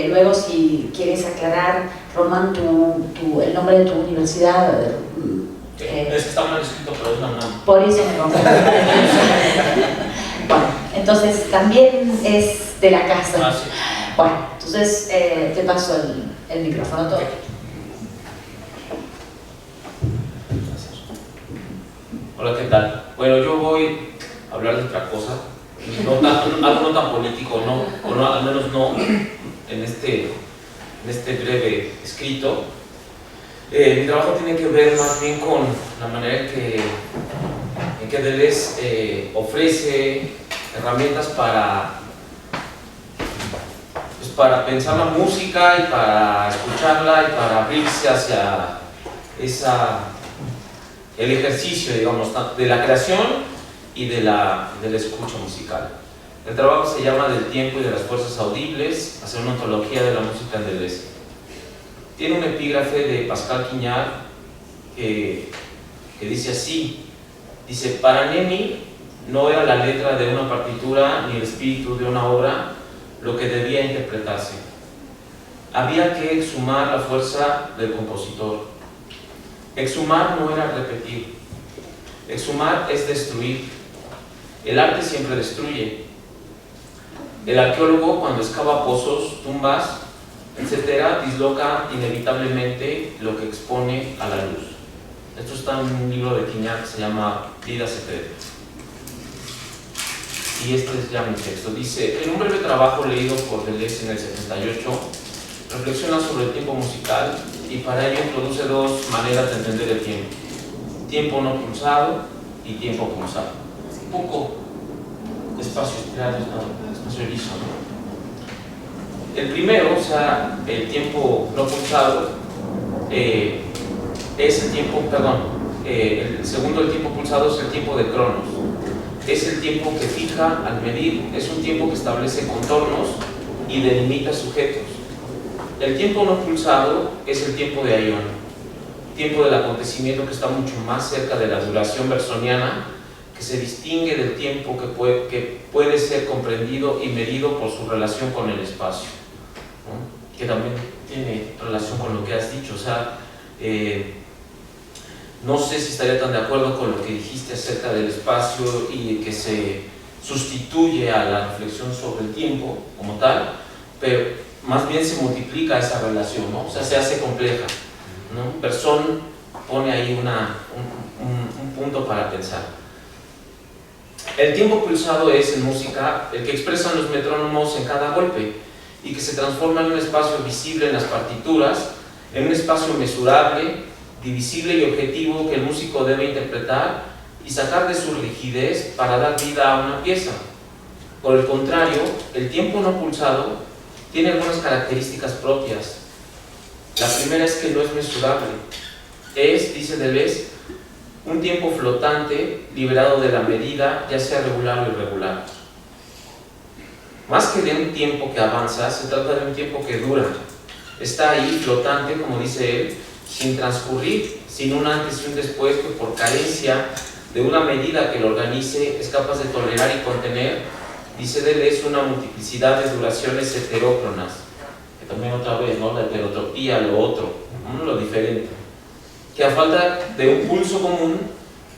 Luego, si quieres aclarar, Román, el nombre de tu universidad. Es que está mal escrito, pero es la UNAM. Por eso me confundí. Bueno, entonces también es de la casa. Sí. Bueno, entonces te paso el micrófono todo. Hola, ¿qué tal? Bueno, yo voy a hablar de otra cosa, algo no tan político, no, al menos no en este breve escrito. Mi trabajo tiene que ver más bien con la manera en que Deleuze ofrece herramientas para pensar la música y para escucharla y para abrirse hacia el ejercicio, digamos, de la creación y de la escucha musical. El trabajo se llama Del tiempo y de las fuerzas audibles, hacer una ontología de la música en Deleuze. Tiene un epígrafe de Pascal Quignard que dice así, dice: para Nemi no era la letra de una partitura ni el espíritu de una obra lo que debía interpretarse. Había que exhumar la fuerza del compositor. Exhumar no era repetir. Exhumar es destruir. El arte siempre destruye. El arqueólogo, cuando excava pozos, tumbas, etcétera, disloca inevitablemente lo que expone a la luz. Esto está en un libro de Quiñá que se llama Vida Secreta. Y este es ya mi texto. Dice: en un breve trabajo leído por Deleuze en el 78, reflexiona sobre el tiempo musical y para ello introduce dos maneras de entender el tiempo: tiempo no pulsado y tiempo pulsado. Un poco espacio espiral, espacio liso, ¿no? El primero, o sea, el tiempo no pulsado, es el tiempo, el segundo, el tiempo pulsado, es el tiempo de Cronos. Es el tiempo que fija al medir, es un tiempo que establece contornos y delimita sujetos. El tiempo no pulsado es el tiempo de Aion, tiempo del acontecimiento que está mucho más cerca de la duración bersoniana, que se distingue del tiempo que puede ser comprendido y medido por su relación con el espacio, ¿no? Que también tiene relación con lo que has dicho. O sea, no sé si estaría tan de acuerdo con lo que dijiste acerca del espacio y que se sustituye a la reflexión sobre el tiempo como tal, pero más bien se multiplica esa relación, ¿no? O sea, se hace compleja, ¿no? Bersón pone ahí un punto para pensar. El tiempo pulsado es, en música, el que expresan los metrónomos en cada golpe y que se transforma en un espacio visible en las partituras, en un espacio mesurable, divisible y objetivo que el músico debe interpretar y sacar de su rigidez para dar vida a una pieza. Por el contrario, el tiempo no pulsado tiene algunas características propias. La primera es que no es mesurable. Es, dice Deleuze, un tiempo flotante liberado de la medida, ya sea regular o irregular. Más que de un tiempo que avanza, se trata de un tiempo que dura. Está ahí, flotante, como dice él, sin transcurrir, sin un antes y un después, que por carencia de una medida que lo organice es capaz de tolerar y contener, dice Deleuze, una multiplicidad de duraciones heterócronas, que también otra vez, ¿no? La heterotropía, lo otro, lo diferente, que a falta de un pulso común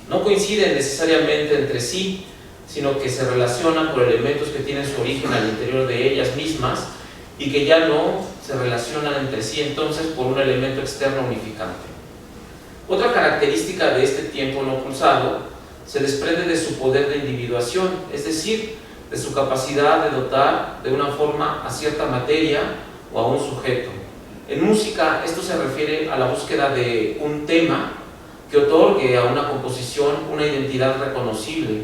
no coinciden necesariamente entre sí, sino que se relacionan por elementos que tienen su origen al interior de ellas mismas y que ya no se relacionan entre sí entonces por un elemento externo unificante. Otra característica de este tiempo no pulsado se desprende de su poder de individuación, es decir, de su capacidad de dotar de una forma a cierta materia o a un sujeto. En música esto se refiere a la búsqueda de un tema que otorgue a una composición una identidad reconocible.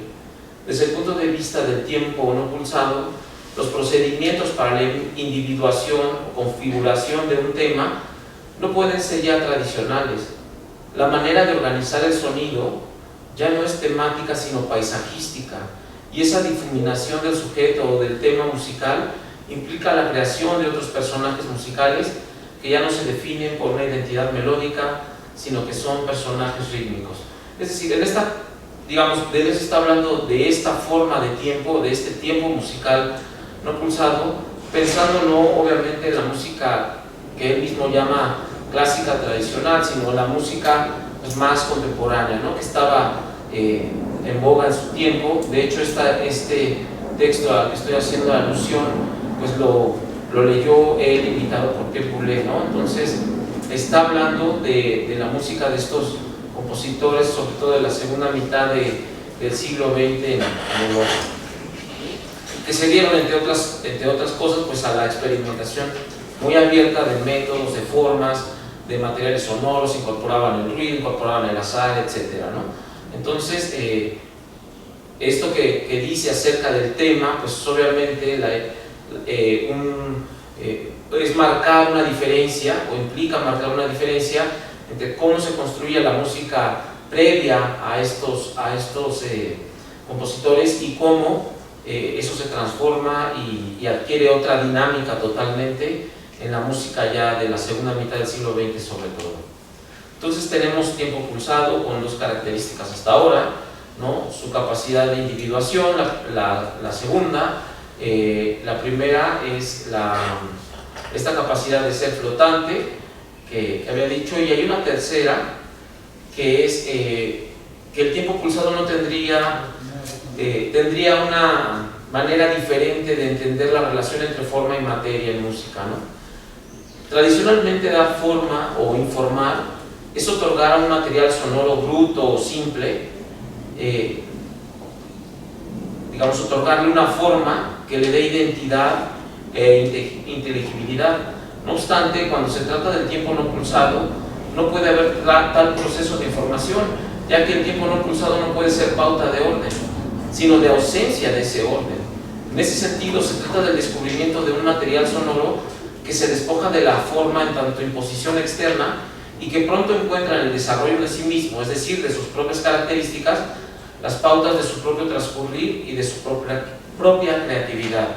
Desde el punto de vista del tiempo no pulsado, los procedimientos para la individuación o configuración de un tema no pueden ser ya tradicionales. La manera de organizar el sonido ya no es temática sino paisajística, y esa difuminación del sujeto o del tema musical implica la creación de otros personajes musicales que ya no se definen por una identidad melódica, sino que son personajes rítmicos. Es decir, en esta, digamos, Deleuze está hablando de esta forma de tiempo, de este tiempo musical no pulsado, pensando no obviamente en la música que él mismo llama clásica tradicional, sino la música pues, más contemporánea, ¿no? Que estaba en boga en su tiempo. De hecho, este texto al que estoy haciendo alusión, pues lo leyó él invitado por Pierre Boulez, ¿no? Entonces, está hablando de la música de estos compositores, sobre todo de la segunda mitad del siglo XX en Europa, que se dieron, entre otras cosas, pues a la experimentación muy abierta de métodos, de formas, de materiales sonoros, incorporaban el ruido, incorporaban el azar, etc., ¿no? Entonces, esto que dice acerca del tema, pues obviamente es marcar una diferencia, o implica marcar una diferencia entre cómo se construye la música previa a estos compositores y cómo eso se transforma y adquiere otra dinámica totalmente en la música ya de la segunda mitad del siglo XX sobre todo. Entonces tenemos tiempo pulsado con dos características hasta ahora, ¿no? Su capacidad de individuación, la segunda, la primera es esta capacidad de ser flotante que había dicho, y hay una tercera que es que el tiempo pulsado no tendría una manera diferente de entender la relación entre forma y materia en música, ¿no? Tradicionalmente dar forma o informar es otorgar a un material sonoro bruto o simple, digamos, otorgarle una forma que le dé identidad e inteligibilidad. No obstante, cuando se trata del tiempo no pulsado, no puede haber tal proceso de información, ya que el tiempo no pulsado no puede ser pauta de orden, sino de ausencia de ese orden. En ese sentido, se trata del descubrimiento de un material sonoro que se despoja de la forma en tanto imposición externa y que pronto encuentra en el desarrollo de sí mismo, es decir, de sus propias características, las pautas de su propio transcurrir y de su propia creatividad.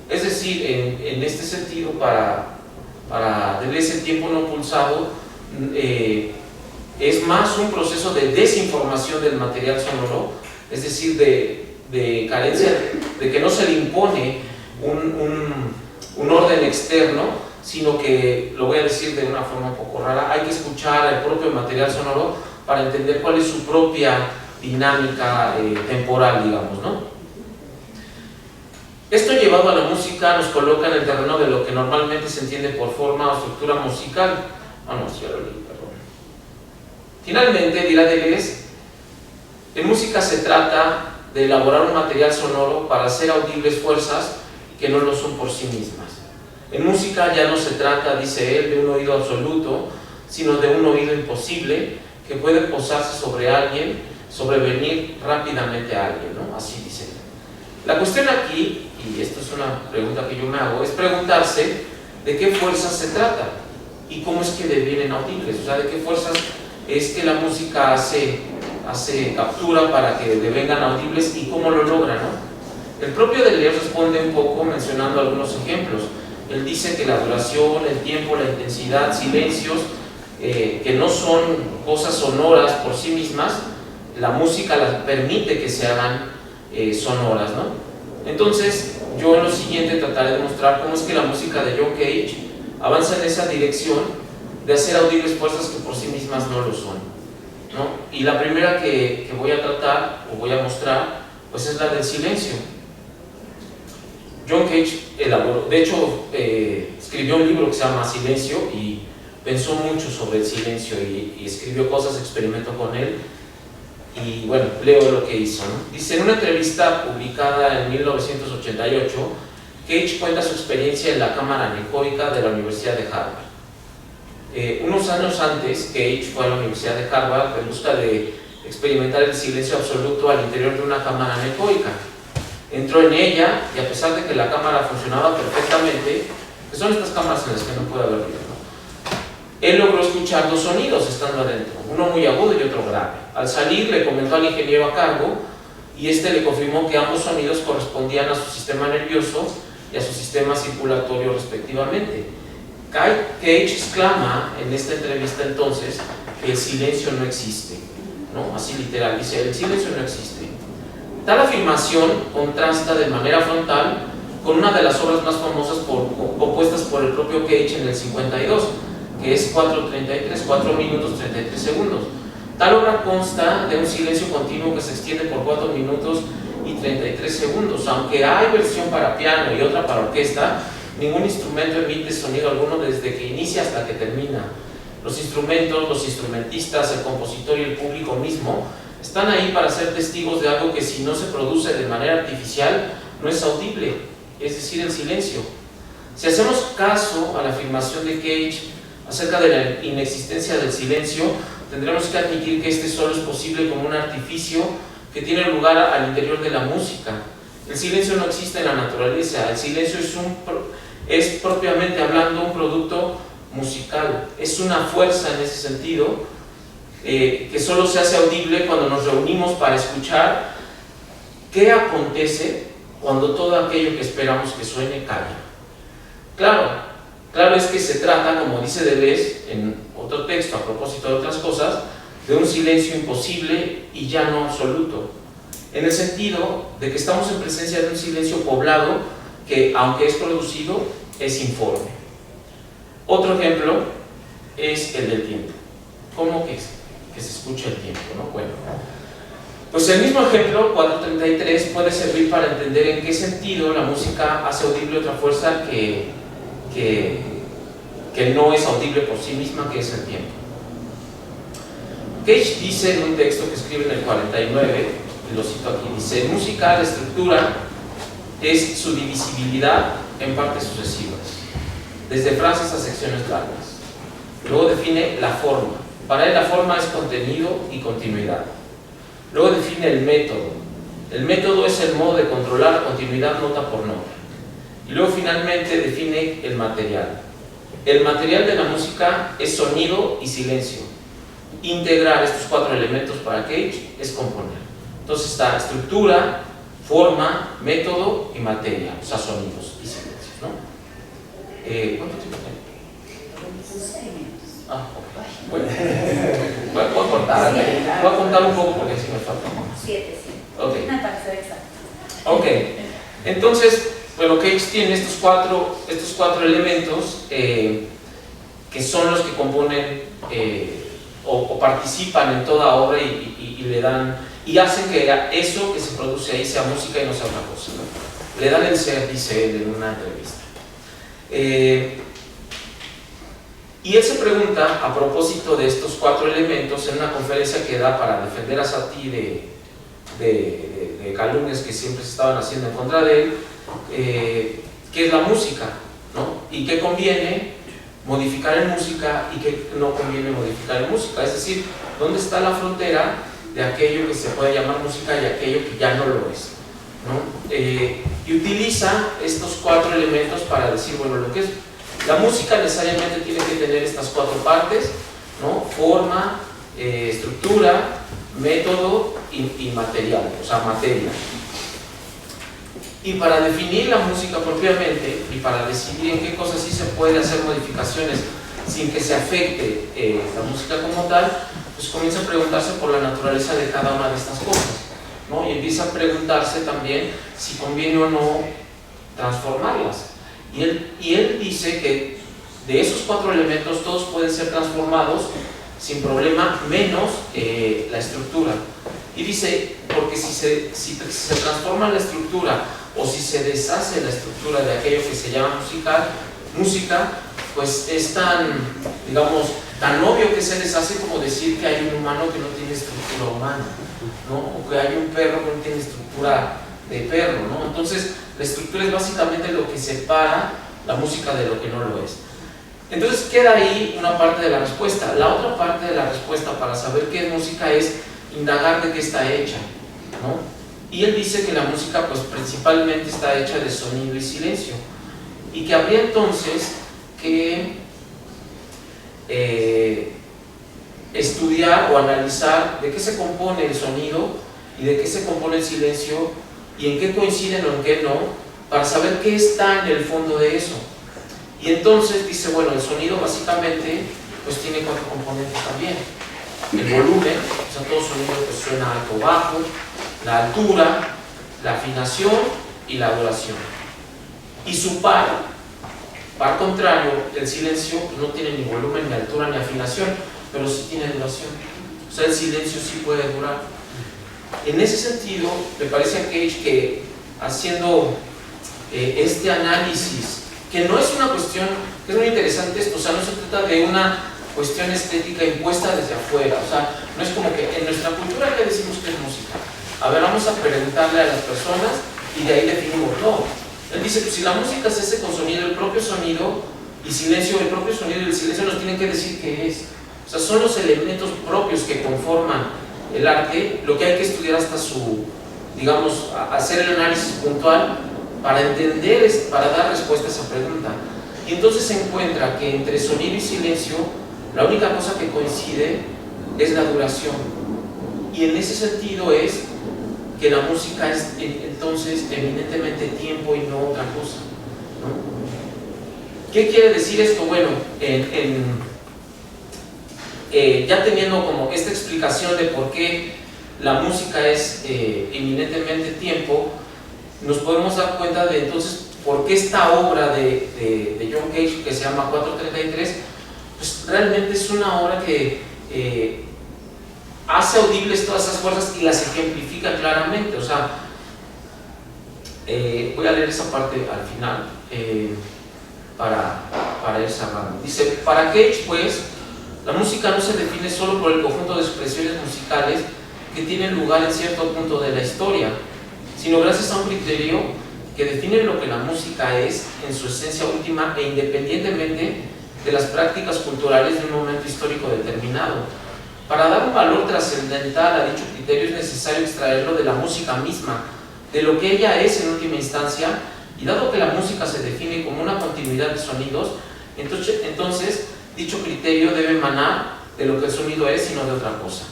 Es decir, en este sentido, para Deleuze, el tiempo no pulsado es más un proceso de desinformación del material sonoro, es decir, de carencia, de que no se le impone un orden externo, sino que, lo voy a decir de una forma un poco rara, hay que escuchar al propio material sonoro para entender cuál es su propia dinámica temporal, digamos, ¿no? Esto llevado a la música nos coloca en el terreno de lo que normalmente se entiende por forma o estructura musical. Ya lo leí, perdón. Finalmente, dirá Deleuze, en música se trata de elaborar un material sonoro para hacer audibles fuerzas que no lo son por sí mismas. En música ya no se trata, dice él, de un oído absoluto, sino de un oído imposible que puede posarse sobre alguien, sobrevenir rápidamente a alguien, ¿no? Así dice él. La cuestión aquí, y esto es una pregunta que yo me hago, es preguntarse de qué fuerzas se trata y cómo es que devienen audibles, o sea, de qué fuerzas es que la música hace captura para que devengan audibles y cómo lo logra, ¿no? El propio Deleuze responde un poco mencionando algunos ejemplos. Él dice que la duración, el tiempo, la intensidad, silencios, que no son cosas sonoras por sí mismas, la música las permite que se hagan sonoras, ¿no? Entonces, yo en lo siguiente trataré de mostrar cómo es que la música de John Cage avanza en esa dirección de hacer audibles fuerzas que por sí mismas no lo son, ¿no? Y la primera que voy a tratar, o voy a mostrar, pues es la del silencio. John Cage elaboró, de hecho, escribió un libro que se llama Silencio y pensó mucho sobre el silencio y escribió cosas, experimentó con él. Y bueno, leo lo que hizo, ¿no? Dice, en una entrevista publicada en 1988, Cage cuenta su experiencia en la cámara anecoica de la Universidad de Harvard. Unos años antes, Cage fue a la Universidad de Harvard en busca de experimentar el silencio absoluto al interior de una cámara anecoica. Entró en ella y a pesar de que la cámara funcionaba perfectamente, que son estas cámaras en las que no puede haber ruido, ¿no? Él logró escuchar dos sonidos estando adentro, uno muy agudo y otro grave. Al salir le comentó al ingeniero a cargo y este le confirmó que ambos sonidos correspondían a su sistema nervioso y a su sistema circulatorio respectivamente. Cage exclama en esta entrevista entonces que el silencio no existe, ¿no? Así literal, dice, el silencio no existe. Tal afirmación contrasta de manera frontal con una de las obras más famosas compuestas por el propio Cage en el 52, que es 4:33, 4 minutos 33 segundos. Tal obra consta de un silencio continuo que se extiende por 4 minutos y 33 segundos. Aunque hay versión para piano y otra para orquesta, ningún instrumento emite sonido alguno desde que inicia hasta que termina. Los instrumentos, los instrumentistas, el compositor y el público mismo están ahí para ser testigos de algo que si no se produce de manera artificial no es audible, es decir, el silencio. Si hacemos caso a la afirmación de Cage acerca de la inexistencia del silencio, tendremos que admitir que este solo es posible como un artificio que tiene lugar al interior de la música. El silencio no existe en la naturaleza, el silencio es propiamente hablando un producto musical, es una fuerza en ese sentido, que solo se hace audible cuando nos reunimos para escuchar qué acontece cuando todo aquello que esperamos que suene calla. Claro es que se trata, como dice Deleuze en otro texto a propósito de otras cosas, de un silencio imposible y ya no absoluto, en el sentido de que estamos en presencia de un silencio poblado que, aunque es producido, es informe. Otro ejemplo es el del tiempo. ¿Cómo que es? que se escuche el tiempo, ¿no? Bueno, pues el mismo ejemplo, 433, puede servir para entender en qué sentido la música hace audible otra fuerza que no es audible por sí misma, que es el tiempo. Cage dice en un texto que escribe en el 49, y lo cito aquí, dice: música, la estructura es su divisibilidad en partes sucesivas, desde frases a secciones largas. Luego define la forma. Para él la forma es contenido y continuidad. Luego define el método. El método es el modo de controlar la continuidad nota por nota. Y luego finalmente define el material. El material de la música es sonido y silencio. Integrar estos 4 elementos para Cage es componer. Entonces está estructura, forma, método y materia, o sea, sonidos y silencios, ¿no? ¿Cuánto tiempo tengo? Ah, ok. Bueno, voy a cortar, voy a contar un poco porque así me falta. 7, sí. Ok. Para ser exacto. Ok, entonces, bueno, Cage tiene estos cuatro elementos que son los que componen o participan en toda obra y le dan, y hacen que eso que se produce ahí sea música y no sea otra cosa, ¿no? Le dan el ser, dice él en una entrevista. Y él se pregunta, a propósito de estos 4 elementos, en una conferencia que da para defender a Satie de calumnias que siempre se estaban haciendo en contra de él, qué es la música, ¿no? Y qué conviene modificar en música y qué no conviene modificar en música. Es decir, ¿dónde está la frontera de aquello que se puede llamar música y aquello que ya no lo es, ¿no? Y utiliza estos 4 elementos para decir, bueno, lo que es la música necesariamente tiene que tener estas 4 partes, ¿no? Forma, estructura, método y material, o sea, materia. Y para definir la música propiamente y para decidir en qué cosas sí se puede hacer modificaciones sin que se afecte la música como tal, pues comienza a preguntarse por la naturaleza de cada una de estas cosas, ¿no? Y empieza a preguntarse también si conviene o no transformarlas. Y él dice que de esos 4 elementos todos pueden ser transformados sin problema, menos la estructura. Y dice, porque si se transforma la estructura o si se deshace la estructura de aquello que se llama música, pues es tan, digamos, tan obvio que se deshace como decir que hay un humano que no tiene estructura humana, ¿no? O que hay un perro que no tiene estructura de perro, ¿no? Entonces, la estructura es básicamente lo que separa la música de lo que no lo es. Entonces queda ahí una parte de la respuesta. La otra parte de la respuesta para saber qué es música es indagar de qué está hecha, ¿no? Y él dice que la música pues principalmente está hecha de sonido y silencio, y que habría entonces que estudiar o analizar de qué se compone el sonido y de qué se compone el silencio y en qué coinciden o en qué no, para saber qué está en el fondo de eso. Y entonces dice, bueno, el sonido básicamente pues tiene 4 componentes también: el volumen, o sea, todo sonido pues suena alto o bajo; la altura, la afinación y la duración. Y su par contrario, el silencio, pues no tiene ni volumen, ni altura, ni afinación, pero sí tiene duración. O sea, el silencio sí puede durar. En ese sentido, me parece a Cage que haciendo este análisis, que no es una cuestión, que es muy interesante esto, o sea, no se trata de una cuestión estética impuesta desde afuera, o sea, no es como que en nuestra cultura le decimos que es música. A ver, vamos a preguntarle a las personas y de ahí definimos. No, él dice que si la música se hace con sonido, el propio sonido y silencio, el propio sonido y el silencio nos tienen que decir qué es. O sea, son los elementos propios que conforman el arte, lo que hay que estudiar hasta su, digamos, hacer el análisis puntual para entender, para dar respuesta a esa pregunta. Y entonces se encuentra que entre sonido y silencio, la única cosa que coincide es la duración. Y en ese sentido es que la música es entonces eminentemente tiempo y no otra cosa, ¿no? ¿Qué quiere decir esto? Bueno, ya teniendo como esta explicación de por qué la música es eminentemente tiempo, nos podemos dar cuenta de entonces por qué esta obra de John Cage, que se llama 433, pues realmente es una obra que hace audibles todas esas fuerzas y las ejemplifica claramente. O sea, voy a leer esa parte al final para ir cerrando. Dice, para Cage, pues, la música no se define solo por el conjunto de expresiones musicales que tienen lugar en cierto punto de la historia, sino gracias a un criterio que define lo que la música es en su esencia última e independientemente de las prácticas culturales de un momento histórico determinado. Para dar un valor trascendental a dicho criterio es necesario extraerlo de la música misma, de lo que ella es en última instancia, y dado que la música se define como una continuidad de sonidos, entonces dicho criterio debe emanar de lo que el sonido es y no de otra cosa,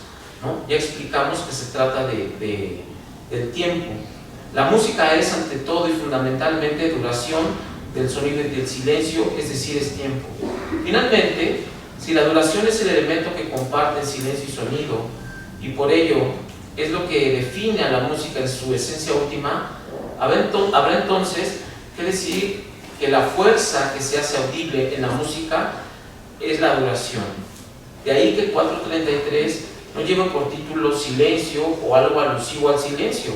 ¿no? Ya explicamos que se trata del tiempo. La música es ante todo y fundamentalmente duración del sonido y del silencio, es decir, es tiempo. Finalmente, si la duración es el elemento que comparten silencio y sonido, y por ello es lo que define a la música en su esencia última, habrá entonces que decir que la fuerza que se hace audible en la música es la duración. De ahí que 433 no lleva por título silencio o algo alusivo al silencio,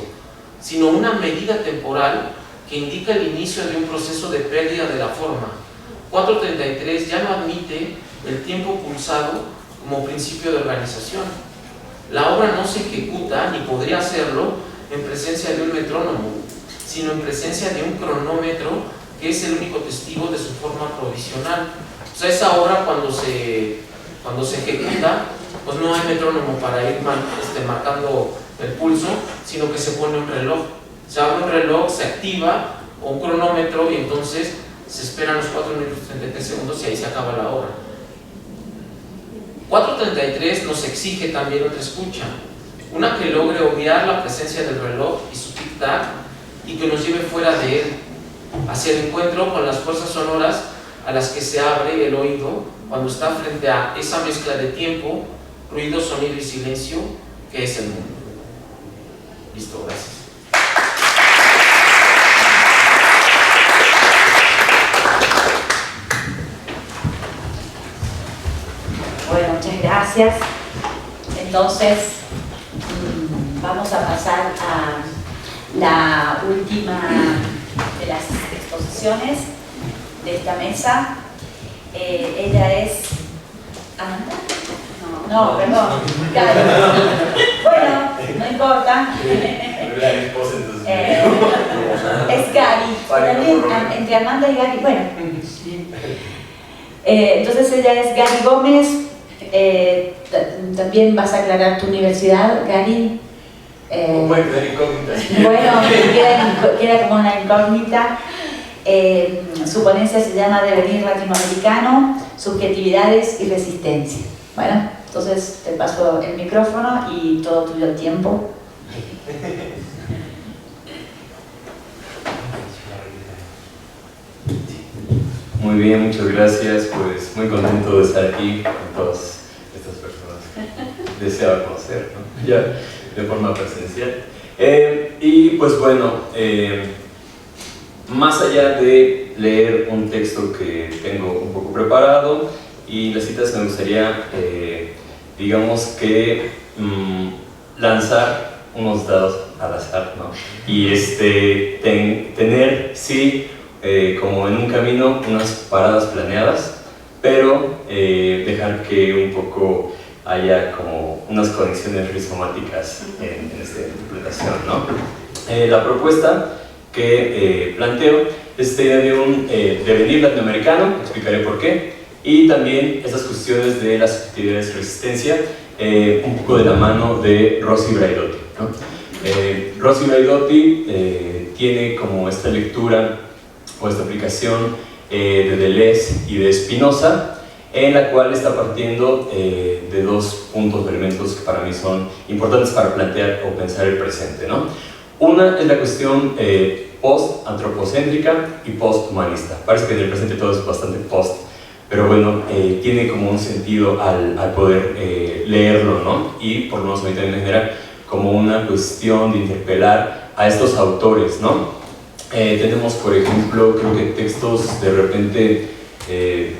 sino una medida temporal que indica el inicio de un proceso de pérdida de la forma. 433 ya no admite el tiempo pulsado como principio de organización. La obra no se ejecuta, ni podría hacerlo, en presencia de un metrónomo, sino en presencia de un cronómetro que es el único testigo de su forma provisional. O sea, esa obra cuando se ejecuta, pues no hay metrónomo para ir marcando el pulso, sino que se pone un reloj. Se abre un reloj, se activa, o un cronómetro, y entonces se esperan los 4 minutos y 33 segundos y ahí se acaba la obra. 433 nos exige también otra escucha, una que logre obviar la presencia del reloj y su tic-tac y que nos lleve fuera de él, hacia el encuentro con las fuerzas sonoras a las que se abre el oído cuando está frente a esa mezcla de tiempo, ruido, sonido y silencio que es el mundo. Listo, gracias. Bueno, muchas gracias. Entonces, vamos a pasar a la última de las exposiciones de esta mesa. Ella es Amanda. No, perdón. Gary. Bueno, no importa. Es Gary. También entre Amanda y Gary. Bueno. Entonces ella es Gary Gómez. También vas a aclarar tu universidad, Gary. Puede quedar incógnita. Bueno, queda como una incógnita. Su ponencia se llama Devenir Latinoamericano, Subjetividades y Resistencia. Bueno, entonces te paso el micrófono y todo tuyo el tiempo. Muy bien, muchas gracias. Pues muy contento de estar aquí con todas estas personas que deseaba conocer, ¿no? Ya de forma presencial. Y pues bueno, más allá de leer un texto que tengo un poco preparado y las citas, me gustaría, digamos que lanzar unos dados al azar, ¿no? Y tener, sí, como en un camino, unas paradas planeadas, pero dejar que un poco haya como unas conexiones rizomáticas en esta interpretación, ¿no? La propuesta que planteo es esta idea de un devenir latinoamericano, explicaré por qué, y también esas cuestiones de las subjetividades de resistencia, un poco de la mano de Rossi Braidotti, ¿no? Rossi Braidotti tiene como esta lectura o esta aplicación de Deleuze y de Spinoza, en la cual está partiendo de dos puntos, de elementos que para mí son importantes para plantear o pensar el presente, ¿no? Una es la cuestión post-antropocéntrica y post-humanista. Parece que en el presente todo es bastante post, pero bueno, tiene como un sentido al poder leerlo, ¿no? Y por lo menos a mí también me genera como una cuestión de interpelar a estos autores, ¿no? Tenemos, por ejemplo, creo que textos de repente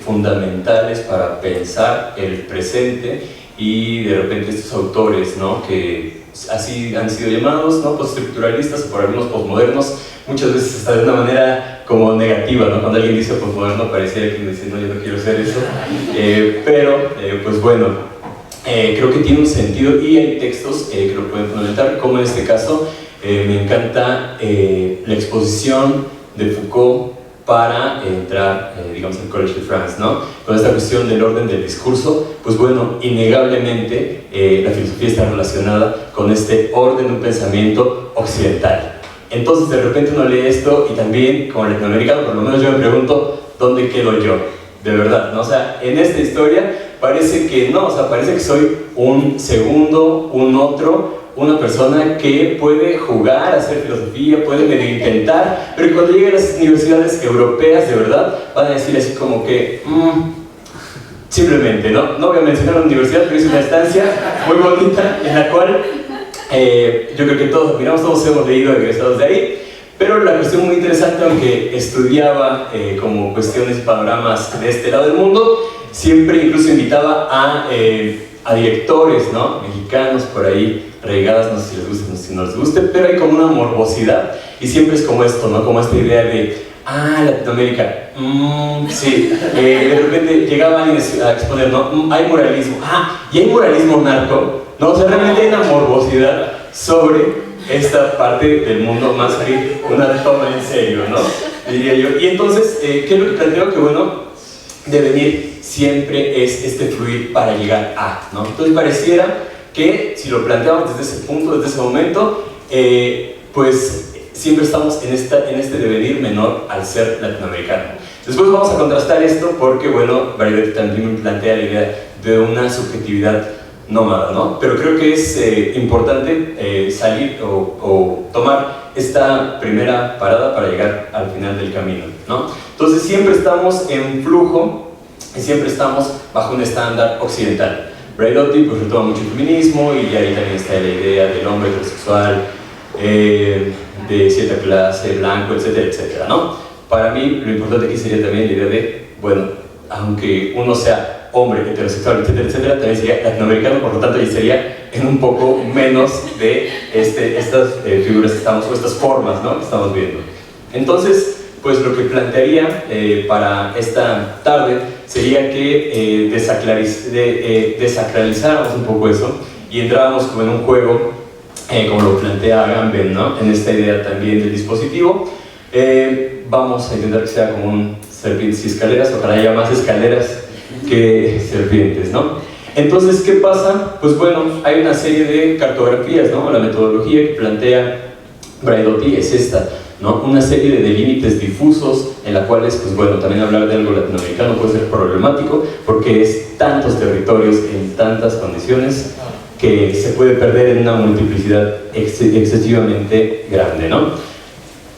fundamentales para pensar el presente y de repente estos autores, ¿no? Que así han sido llamados, ¿no? Postestructuralistas o por algunos postmodernos, muchas veces hasta de una manera como negativa, ¿no? Cuando alguien dice postmoderno parece que me dice, no, yo no quiero ser eso, pues bueno, creo que tiene un sentido y hay textos que lo pueden fundamentar, como en este caso me encanta la exposición de Foucault para entrar, digamos, al College de France, ¿no? Con esta cuestión del orden del discurso, pues bueno, innegablemente la filosofía está relacionada con este orden de un pensamiento occidental. Entonces de repente uno lee esto y también, como latinoamericano, por lo menos yo me pregunto, ¿dónde quedo yo? De verdad, ¿no? O sea, en esta historia parece que no, o sea, parece que soy un segundo, un otro, una persona que puede jugar a hacer filosofía, puede medio intentar, pero cuando lleguen a las universidades europeas, de verdad, van a decir así como que, simplemente, ¿no? No voy a mencionar la universidad, pero es una estancia muy bonita en la cual yo creo que todos admiramos, todos hemos leído egresados de ahí, pero la cuestión muy interesante, aunque estudiaba como cuestiones, panoramas de este lado del mundo, siempre incluso invitaba a directores, ¿no? Mexicanos por ahí, regadas, no sé si les guste, no sé si no les guste, pero hay como una morbosidad y siempre es como esto, ¿no? Como esta idea de, Latinoamérica, sí, de repente llegaba alguien a exponer, ¿no? Hay moralismo, y hay moralismo narco, ¿no? O sea, realmente hay una morbosidad sobre esta parte del mundo más que una toma en serio, ¿no? Diría yo. Y entonces, ¿qué es lo que planteo? Que bueno, devenir siempre es este fluir para llegar a, ¿no? Entonces pareciera que si lo planteamos desde ese punto, desde ese momento, pues siempre estamos en este devenir menor al ser latinoamericano. Después vamos a contrastar esto porque, bueno, Benedetti también me plantea la idea de una subjetividad nómada, ¿no? Pero creo que es importante salir o tomar esta primera parada para llegar al final del camino, ¿no? Entonces siempre estamos en flujo y siempre estamos bajo un estándar occidental. Benedetti pues retoma mucho el feminismo y ahí también está la idea del hombre heterosexual, de cierta clase, blanco, etcétera, etcétera, ¿no? Para mí lo importante aquí sería también la idea de, bueno, aunque uno sea hombre, heterosexual, etcétera, etcétera, también sería latinoamericano, por lo tanto ahí sería en un poco menos de estas figuras que estamos, o estas formas, ¿no? que estamos viendo. Entonces, pues lo que plantearía para esta tarde sería que desacralizáramos un poco eso y entrábamos como en un juego, como lo plantea Agamben, ¿no? En esta idea también del dispositivo. Vamos a intentar que sea como un serpientes y escaleras, ojalá haya más escaleras que serpientes, ¿no? Entonces, ¿qué pasa? Pues bueno, hay una serie de cartografías, ¿no? La metodología que plantea Benedetti es esta, ¿no? Una serie de límites difusos en la cuales, pues bueno, también hablar de algo latinoamericano puede ser problemático porque es tantos territorios en tantas condiciones que se puede perder en una multiplicidad excesivamente grande, ¿no?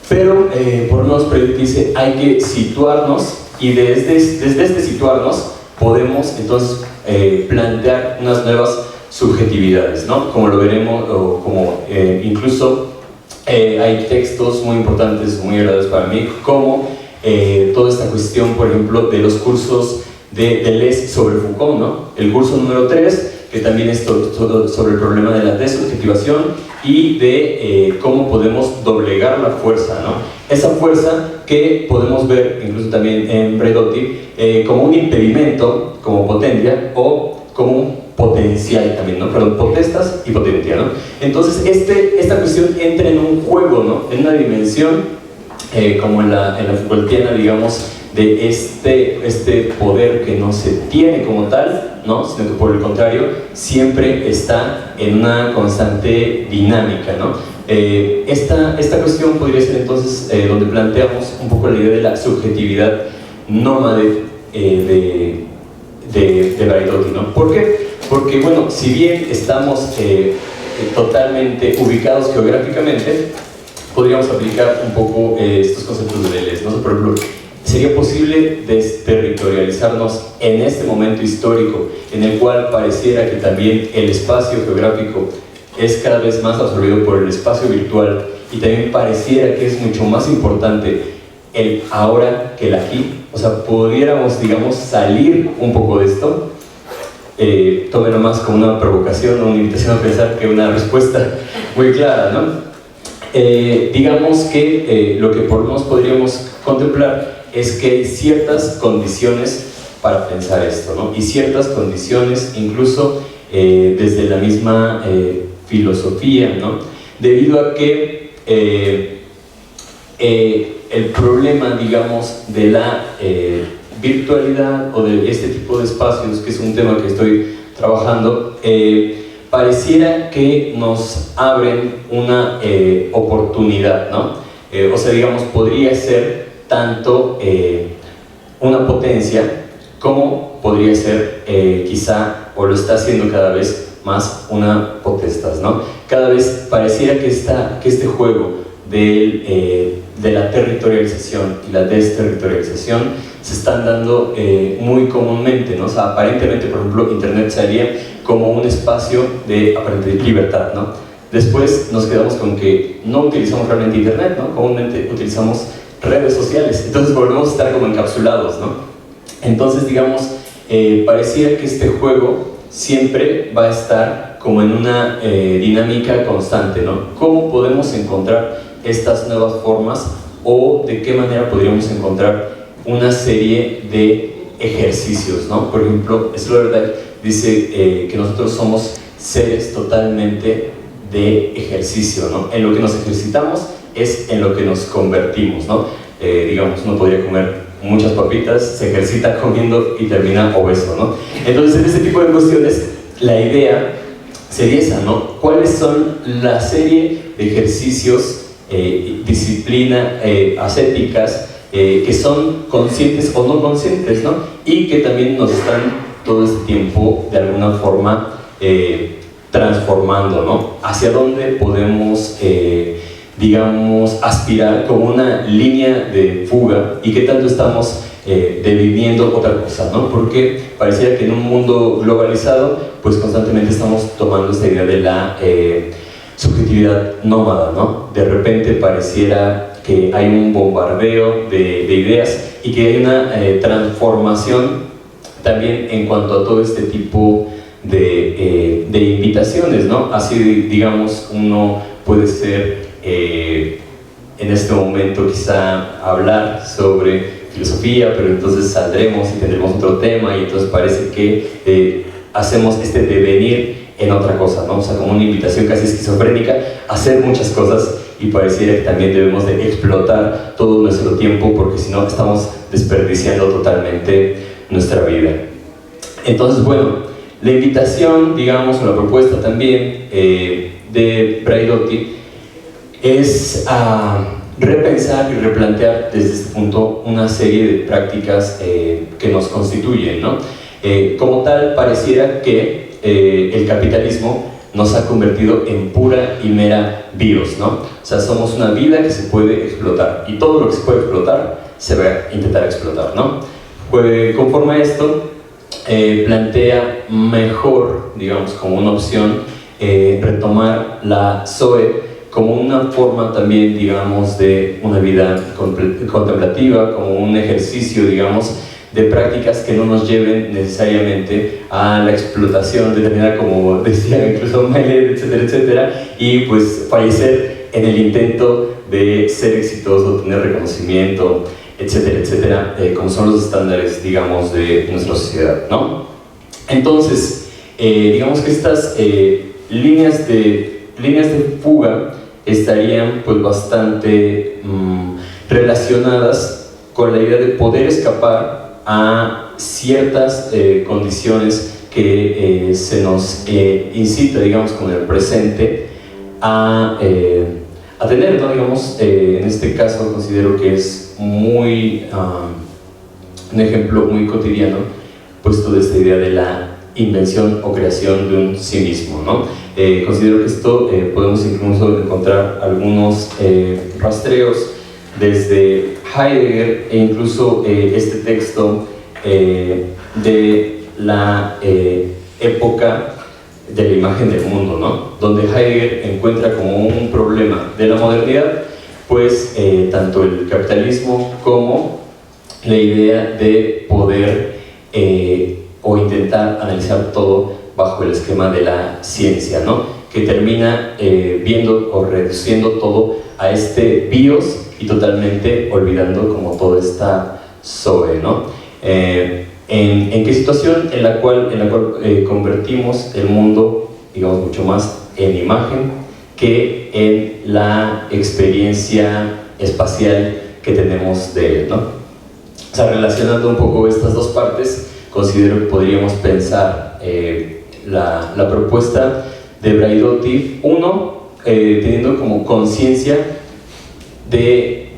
Pero, por lo menos Benedetti dice, hay que situarnos y desde este situarnos podemos entonces plantear unas nuevas subjetividades, ¿no? Como lo veremos, o como incluso hay textos muy importantes, muy agradables para mí, como toda esta cuestión, por ejemplo, de los cursos de Deleuze sobre Foucault, ¿no? El curso número 3, que también es sobre el problema de la desubjetivación y de cómo podemos doblegar la fuerza, ¿no? Esa fuerza que podemos ver incluso también en Benedetti como un impedimento, como potencia, o como un potencial también, ¿no? Perdón, potestas y potencia, ¿no? Entonces esta cuestión entra en un juego, ¿no? En una dimensión como en la Foucaultiana, digamos, de este poder que no se tiene como tal, ¿no? Sino que por el contrario siempre está en una constante dinámica, ¿no? Esta cuestión podría ser entonces donde planteamos un poco la idea de la subjetividad nómade de Benedetti, ¿no? ¿Por qué? Porque, bueno, si bien estamos totalmente ubicados geográficamente, podríamos aplicar un poco estos conceptos de Deleuze, ¿no? Por ejemplo, ¿sería posible desterritorializarnos en este momento histórico en el cual pareciera que también el espacio geográfico es cada vez más absorbido por el espacio virtual y también pareciera que es mucho más importante el ahora que el aquí? O sea, pudiéramos, digamos, salir un poco de esto. tómenlo más como una provocación o una invitación a pensar que una respuesta muy clara, ¿no? Digamos que lo que por lo menos podríamos contemplar es que hay ciertas condiciones para pensar esto, ¿no? Y ciertas condiciones incluso desde la misma filosofía, ¿no? Debido a que el problema, digamos, de la virtualidad o de este tipo de espacios, que es un tema que estoy trabajando, pareciera que nos abren una oportunidad, ¿no? O sea, digamos, podría ser tanto una potencia como podría ser quizá, o lo está haciendo cada vez más, una potestad, ¿no? Cada vez pareciera que este juego de la territorialización y la desterritorialización se están dando muy comúnmente, ¿no? O sea, aparentemente, por ejemplo, Internet salía como un espacio de aparente libertad, ¿no? Después nos quedamos con que no utilizamos realmente Internet, ¿no? Comúnmente utilizamos redes sociales, entonces volvemos a estar como encapsulados, ¿no? Entonces, digamos, pareciera que este juego siempre va a estar como en una dinámica constante, ¿no? ¿Cómo podemos encontrar estas nuevas formas o de qué manera podríamos encontrar una serie de ejercicios, ¿no? Por ejemplo, Sloterdijk dice que nosotros somos seres totalmente de ejercicio, ¿no? En lo que nos ejercitamos es en lo que nos convertimos, ¿no? Digamos, uno podría comer muchas papitas, se ejercita comiendo y termina obeso, ¿no? Entonces, en este tipo de cuestiones, la idea sería esa, ¿no? ¿Cuáles son la serie de ejercicios, disciplina, ascéticas, que son conscientes o no conscientes, ¿no? Y que también nos están todo este tiempo, de alguna forma, transformando, ¿no? Hacia dónde podemos, digamos, aspirar como una línea de fuga y qué tanto estamos deviviendo otra cosa, ¿no? Porque pareciera que en un mundo globalizado, pues constantemente estamos tomando esta idea de la subjetividad nómada, ¿no? De repente pareciera que hay un bombardeo de ideas y que hay una transformación también en cuanto a todo este tipo de invitaciones, ¿no? Así, digamos, uno puede ser en este momento quizá hablar sobre filosofía, pero entonces saldremos y tendremos otro tema y entonces parece que hacemos este devenir en otra cosa, ¿no? O sea, como una invitación casi esquizofrénica a hacer muchas cosas y pareciera que también debemos de explotar todo nuestro tiempo porque si no estamos desperdiciando totalmente nuestra vida. Entonces, bueno, la invitación, digamos, o la propuesta también de Braidotti es a repensar y replantear desde este punto una serie de prácticas que nos constituyen, ¿no? Como tal, pareciera que el capitalismo nos ha convertido en pura y mera bios, ¿no? O sea, somos una vida que se puede explotar y todo lo que se puede explotar se va a intentar explotar, ¿no? Pues, conforme a esto, plantea mejor, digamos, como una opción, retomar la Zoe como una forma también, digamos, de una vida contemplativa, como un ejercicio, digamos, de prácticas que no nos lleven necesariamente a la explotación determinada, como decía incluso Mailer, etcétera, etcétera, y pues fallecer en el intento de ser exitoso, tener reconocimiento, etcétera, etcétera, como son los estándares, digamos, de nuestra sociedad, ¿no? Entonces, digamos que estas líneas de fuga estarían pues bastante relacionadas con la idea de poder escapar a ciertas condiciones que se nos incita, digamos, con el presente a tener, ¿no? Digamos, en este caso considero que es muy un ejemplo muy cotidiano, pues toda esta idea de la invención o creación de un sí mismo, ¿no? Considero que esto podemos incluso encontrar algunos rastreos desde Heidegger e incluso este texto de la época de la imagen del mundo, ¿no? Donde Heidegger encuentra como un problema de la modernidad, pues tanto el capitalismo como la idea de poder o intentar analizar todo bajo el esquema de la ciencia, ¿no? Que termina viendo o reduciendo todo a este bios y totalmente olvidando como todo esta zoe, ¿no? ¿En qué situación? En la cual convertimos el mundo, digamos, mucho más en imagen que en la experiencia espacial que tenemos de él, ¿no? O sea, relacionando un poco estas dos partes, considero que podríamos pensar la propuesta de Braidotti, teniendo como conciencia de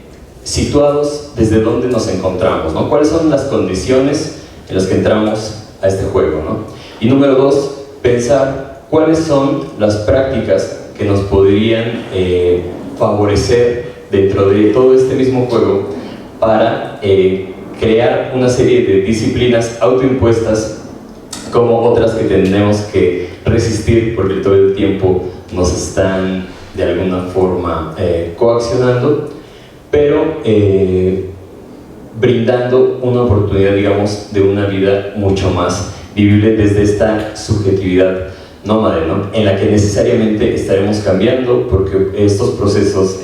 situados desde donde nos encontramos, ¿no? ¿Cuáles son las condiciones en las que entramos a este juego, ¿no? Y número dos, pensar cuáles son las prácticas que nos podrían favorecer dentro de todo este mismo juego para crear una serie de disciplinas autoimpuestas como otras que tenemos que resistir porque todo el tiempo nos están de alguna forma coaccionando, pero brindando una oportunidad, digamos, de una vida mucho más vivible desde esta subjetividad nómade, ¿no? En la que necesariamente estaremos cambiando porque estos procesos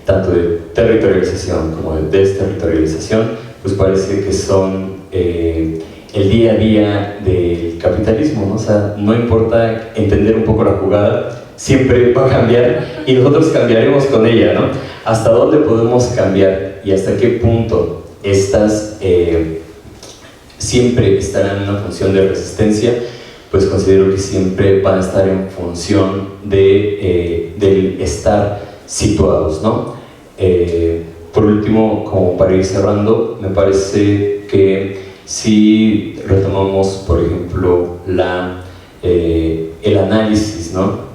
tanto de territorialización como de desterritorialización pues parece que son el día a día del capitalismo, ¿no? O sea, no importa entender un poco la jugada, siempre va a cambiar y nosotros cambiaremos con ella, ¿no? ¿Hasta dónde podemos cambiar y hasta qué punto estas siempre estarán en una función de resistencia? Pues considero que siempre van a estar en función del estar situados, ¿no? Por último, como para ir cerrando, me parece que si retomamos, por ejemplo, el análisis, ¿no?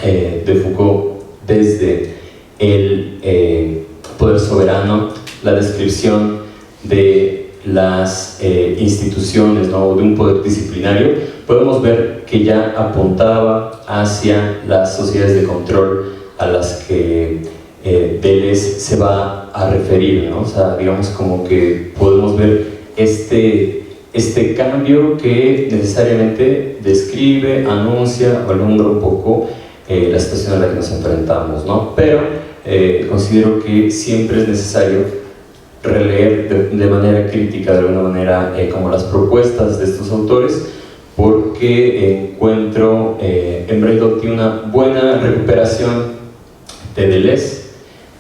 De Foucault desde el poder soberano, la descripción de las instituciones, ¿no? De un poder disciplinario, podemos ver que ya apuntaba hacia las sociedades de control a las que Deleuze se va a referir, ¿no? O sea, digamos como que podemos ver este cambio que necesariamente describe, anuncia o alumbra un poco la situación a la que nos enfrentamos, ¿no? Pero considero que siempre es necesario releer de manera crítica, de alguna manera, como las propuestas de estos autores, porque encuentro en Braidotti una buena recuperación de Deleuze,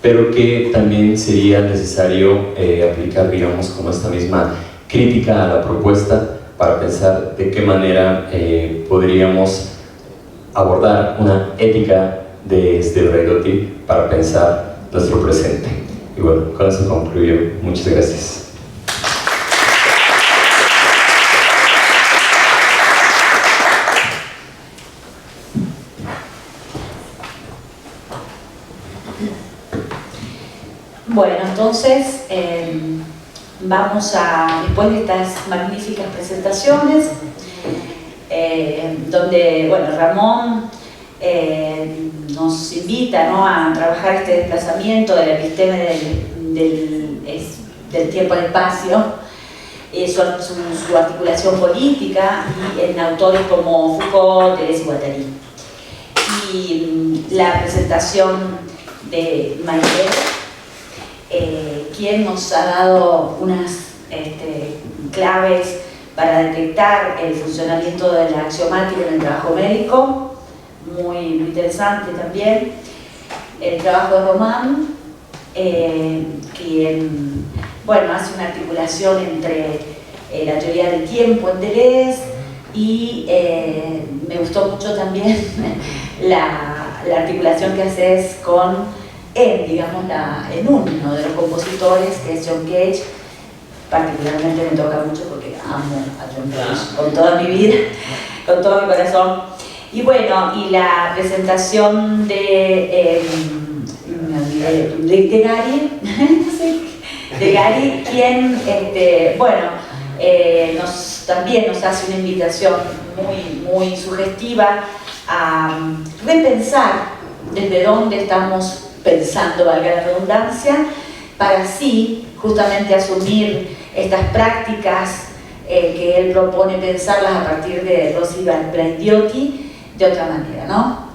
pero que también sería necesario aplicar, digamos, como esta misma crítica a la propuesta para pensar de qué manera podríamos abordar una ética desde Braidotti para pensar nuestro presente. Y bueno, con eso concluyo. Muchas gracias. Bueno, entonces vamos a, después de estas magníficas presentaciones, donde, bueno, Ramón nos invita, ¿no?, a trabajar este desplazamiento de la episteme del tiempo y espacio, su articulación política y en autores como Foucault, Deleuze y Guattari. Y la presentación de Manuel, quien nos ha dado unas claves para detectar el funcionamiento de la axiomática en el trabajo médico, muy interesante también. El trabajo de Román, quien, bueno, hace una articulación entre la teoría del tiempo en Deleuze y me gustó mucho también la articulación que haces con digamos, en uno de los compositores, que es John Cage. Particularmente me toca mucho porque amo a John Cage con toda mi vida, con todo mi corazón. Y bueno, y la presentación de Gary, de Gary, quien, bueno, también nos hace una invitación muy sugestiva a repensar desde dónde estamos pensando, valga la redundancia, para así justamente asumir estas prácticas que él propone pensarlas a partir de Rossi Brandiotti de otra manera, ¿no?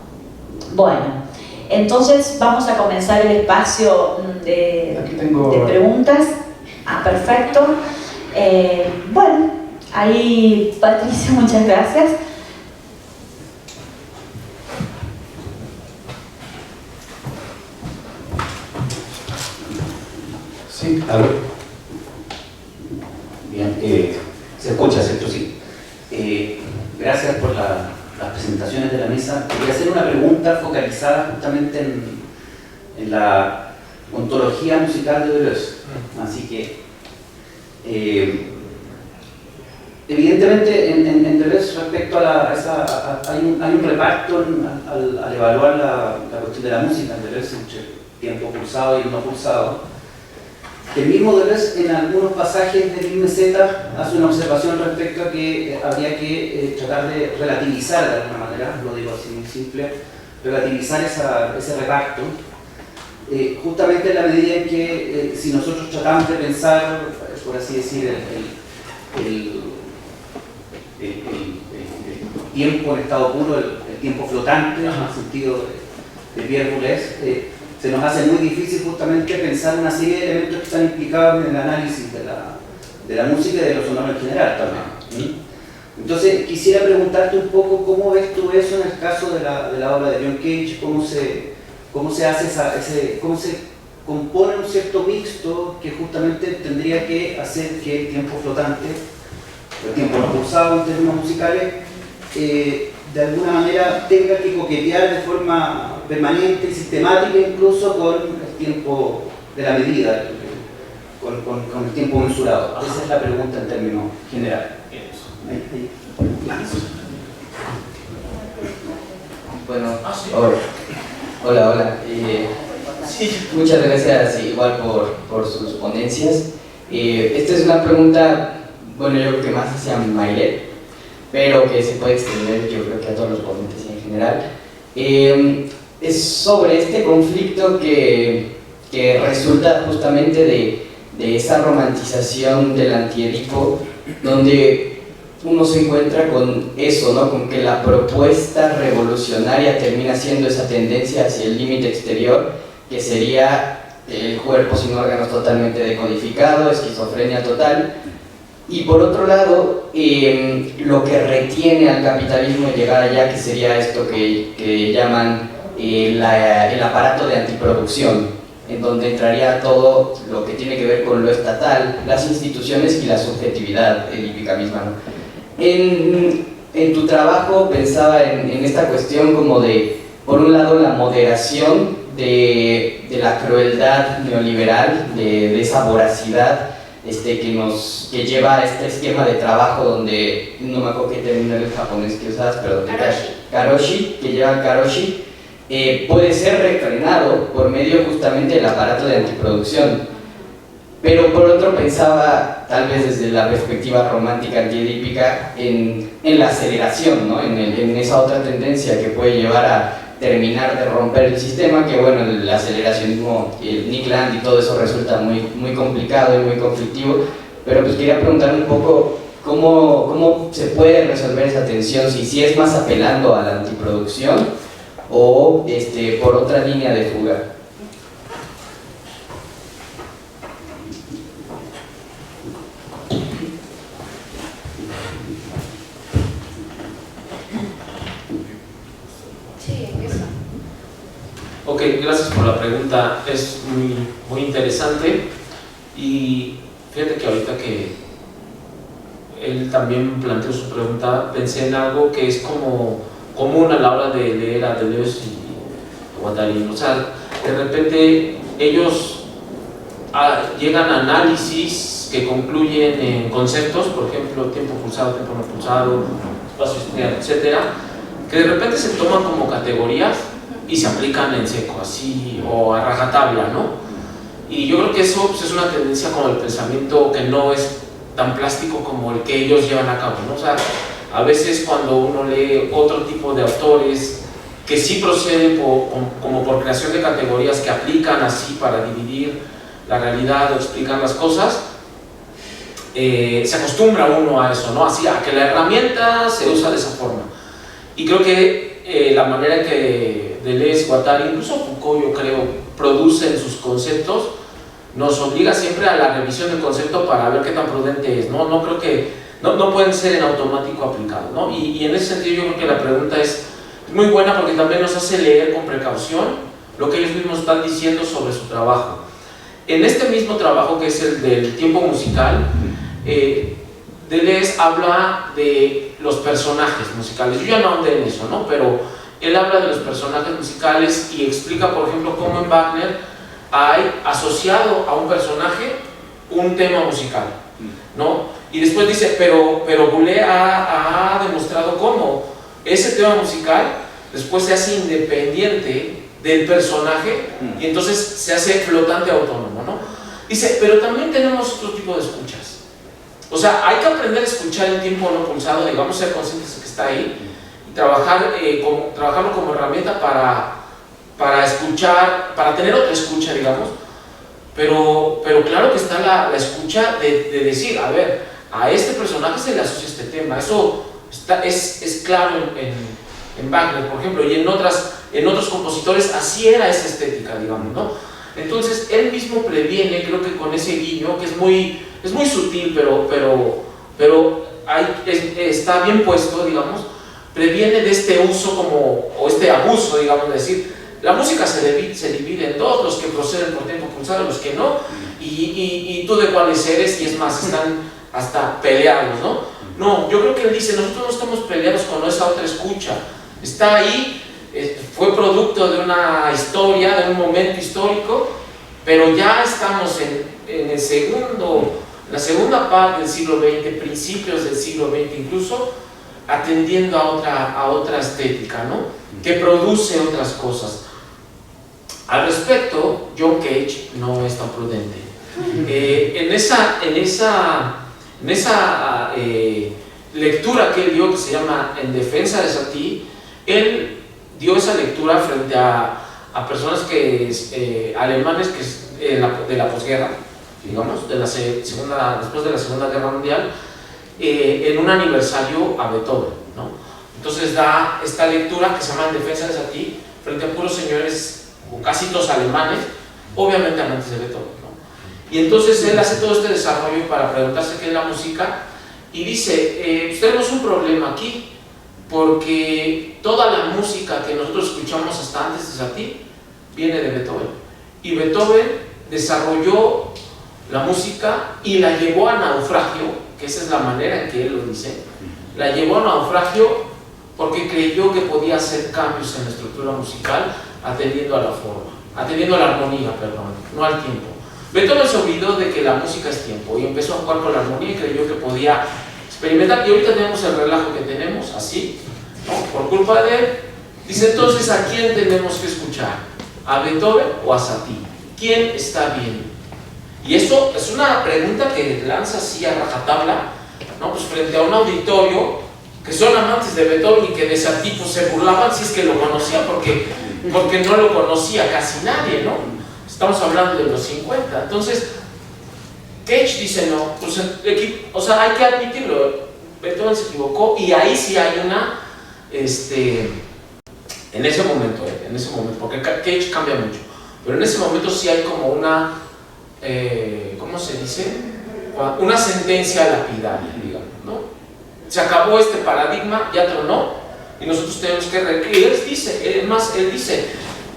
Bueno, entonces vamos a comenzar el espacio de preguntas. Ah, perfecto. Bueno, ahí Patricia, muchas gracias. Sí, aló. Bien, se escucha, ¿cierto? Sí. Gracias por las presentaciones de la mesa. Quería hacer una pregunta focalizada justamente en la ontología musical de Deleuze. Así que, evidentemente, en Deleuze respecto hay un reparto al evaluar la cuestión de la música en Deleuze entre tiempo pulsado y no pulsado. El mismo Deleuze, en algunos pasajes del Meseta, hace una observación respecto a que habría que tratar de relativizar de alguna manera, lo digo así muy simple, relativizar ese reparto, justamente en la medida en que si nosotros tratamos de pensar, por así decir, el tiempo en estado puro, el tiempo flotante, en el sentido de Pierre Boulez, se nos hace muy difícil justamente pensar una serie de elementos que están implicados en el análisis de la música y de lo sonoro en general también. Entonces quisiera preguntarte un poco cómo ves tú eso en el caso de la obra de John Cage, cómo se hace cómo se compone un cierto mixto que justamente tendría que hacer que el tiempo flotante, el tiempo no pulsado en términos musicales, de alguna manera tenga que coquetear de forma permanente y sistemática incluso con el tiempo de la medida, con el tiempo mensurado. Esa es la pregunta en términos generales. Bueno, hola. Muchas gracias igual por sus ponencias. Esta es una pregunta, bueno, yo creo que más hacia Maylet, pero que se puede extender yo creo que a todos los ponentes en general. Es sobre este conflicto que resulta justamente de esa romantización del antiedipo, donde uno se encuentra con eso, ¿no? Con que la propuesta revolucionaria termina siendo esa tendencia hacia el límite exterior, que sería el cuerpo sin órganos totalmente decodificado, esquizofrenia total. Y por otro lado, lo que retiene al capitalismo de llegar allá, que sería esto que llaman el aparato de antiproducción, en donde entraría todo lo que tiene que ver con lo estatal, las instituciones y la subjetividad edípica misma, ¿no? En tu trabajo pensaba en esta cuestión como de, por un lado, la moderación de la crueldad neoliberal, de esa voracidad que lleva a este esquema de trabajo donde, no me acuerdo qué término el japonés que usabas, pero karoshi, que lleva karoshi, puede ser refrenado por medio justamente del aparato de antiproducción. Pero por otro pensaba, tal vez desde la perspectiva romántica antiedípica, en la aceleración, ¿no? en esa otra tendencia que puede llevar a terminar de romper el sistema, que bueno, el aceleracionismo, el Nick Land y todo eso resulta muy, muy complicado y muy conflictivo, pero pues quería preguntar un poco cómo se puede resolver esa tensión, si es más apelando a la antiproducción o por otra línea de fuga. Ok, gracias por la pregunta, es muy interesante. Y fíjate que ahorita que él también planteó su pregunta, pensé en algo que es como común a la hora de leer a Deleuze y Guattari. O sea, de repente ellos llegan a análisis que concluyen en conceptos, por ejemplo, tiempo pulsado, tiempo no pulsado, espacio exterior, etcétera, que de repente se toman como categorías y se aplican en seco, así, o a rajatabla, ¿no? Y yo creo que eso pues, es una tendencia como el pensamiento que no es tan plástico como el que ellos llevan a cabo, ¿no? O sea, a veces cuando uno lee otro tipo de autores que sí proceden como por creación de categorías que aplican así para dividir la realidad o explicar las cosas, se acostumbra uno a eso, ¿no? Así, a que la herramienta se usa de esa forma. Y creo que la manera en que Deleuze, Guattari, incluso Foucault, yo creo, producen sus conceptos, nos obliga siempre a la revisión del concepto para ver qué tan prudente es, ¿no? No creo que, no pueden ser en automático aplicados, ¿no? Y en ese sentido yo creo que la pregunta es muy buena porque también nos hace leer con precaución lo que ellos mismos están diciendo sobre su trabajo. En este mismo trabajo, que es el del tiempo musical, Deleuze habla de los personajes musicales. Yo ya no andé en eso, ¿no? Pero él habla de los personajes musicales y explica, por ejemplo, cómo en Wagner hay asociado a un personaje un tema musical, ¿no? Y después dice, pero Boulez ha demostrado cómo ese tema musical después se hace independiente del personaje y entonces se hace flotante autónomo, ¿no? Dice, pero también tenemos otro tipo de escuchas. O sea, hay que aprender a escuchar en tiempo no pulsado, digamos, ser conscientes de que está ahí y trabajarlo como herramienta para escuchar, para tener otra escucha, digamos. Pero claro que está la escucha de decir, a ver, a este personaje se le asocia este tema. Eso es claro en Wagner, por ejemplo, y en otros compositores así era esa estética, digamos, ¿no? Entonces él mismo previene, creo que con ese guiño, que es muy sutil, pero está bien puesto, digamos, previene de este uso o este abuso, digamos, de decir, la música se divide en dos, los que proceden por tiempo pulsado, los que no, y tú de cuáles eres, y es más, están hasta peleados, ¿no? No, yo creo que él dice, nosotros no estamos peleados con esa otra escucha, está ahí, fue producto de una historia, de un momento histórico, pero ya estamos en la segunda parte del siglo XX, principios del siglo XX incluso, atendiendo a otra estética, ¿no? Que produce otras cosas. Al respecto, John Cage no es tan prudente. En esa lectura que él dio, que se llama En defensa de Satie, él dio esa lectura frente a personas alemanes de la posguerra, digamos, después de la Segunda Guerra Mundial, en un aniversario a Beethoven, ¿no? Entonces da esta lectura que se llama En defensa de Satie frente a puros señores o casi todos alemanes, obviamente amantes de Beethoven, ¿no? Y entonces él hace todo este desarrollo para preguntarse qué es la música y dice, pues tenemos un problema aquí, porque toda la música que nosotros escuchamos hasta antes de Satie viene de Beethoven, y Beethoven desarrolló la música y la llevó a naufragio, que esa es la manera en que él lo dice, la llevó a naufragio porque creyó que podía hacer cambios en la estructura musical atendiendo a la forma, atendiendo a la armonía, perdón, no al tiempo. Beethoven se olvidó de que la música es tiempo y empezó a jugar con la armonía y creyó que podía experimentar, y ahorita tenemos el relajo que tenemos, así, ¿no? Por culpa de él. Dice, entonces, ¿a quién tenemos que escuchar? ¿A Beethoven o a Satie? ¿Quién está bien? Y eso es una pregunta que lanza así a rajatabla, ¿no? Pues frente a un auditorio que son amantes de Beethoven y que de Satie pues, se burlaban si es que lo conocían, porque no lo conocía casi nadie, ¿no? Estamos hablando de los 50. Entonces, Cage dice, no, pues, o sea, hay que admitirlo, Beethoven se equivocó, y ahí sí hay una, en ese momento, porque Cage cambia mucho, pero en ese momento sí hay como una, ¿cómo se dice? Una sentencia lapidaria, digamos, ¿no? Se acabó este paradigma, ya tronó, y nosotros tenemos que y él dice,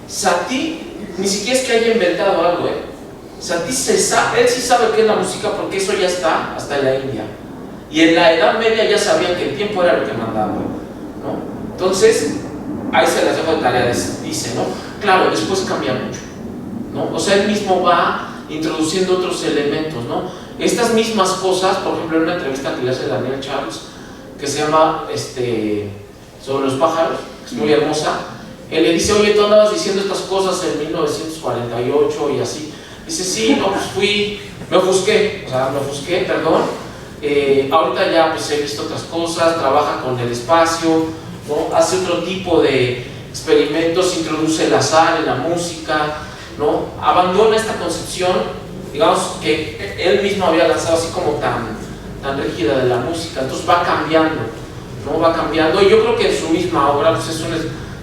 Satie ni siquiera es que haya inventado algo, Satie él sí sabe qué es la música porque eso ya está hasta en la India, y en la Edad Media ya sabían que el tiempo era lo que mandaba, ¿no? Entonces, ahí se las dejo de tarea, dice, ¿no? Claro, después cambia mucho, ¿no? O sea, él mismo va introduciendo otros elementos, ¿no? Estas mismas cosas, por ejemplo, en una entrevista que le hace Daniel Charles, que se llama sobre los pájaros, que es muy hermosa, él le dice, oye, tú andabas diciendo estas cosas en 1948 y así. Dice, sí, no, pues me ofusqué, perdón. Ahorita ya pues he visto otras cosas, trabaja con el espacio, ¿no? Hace otro tipo de experimentos, introduce el azar en la música, ¿no? Abandona esta concepción, digamos, que él mismo había lanzado así como tan tan rígida de la música, entonces va cambiando, ¿no? Va cambiando, y yo creo que en su misma obra, pues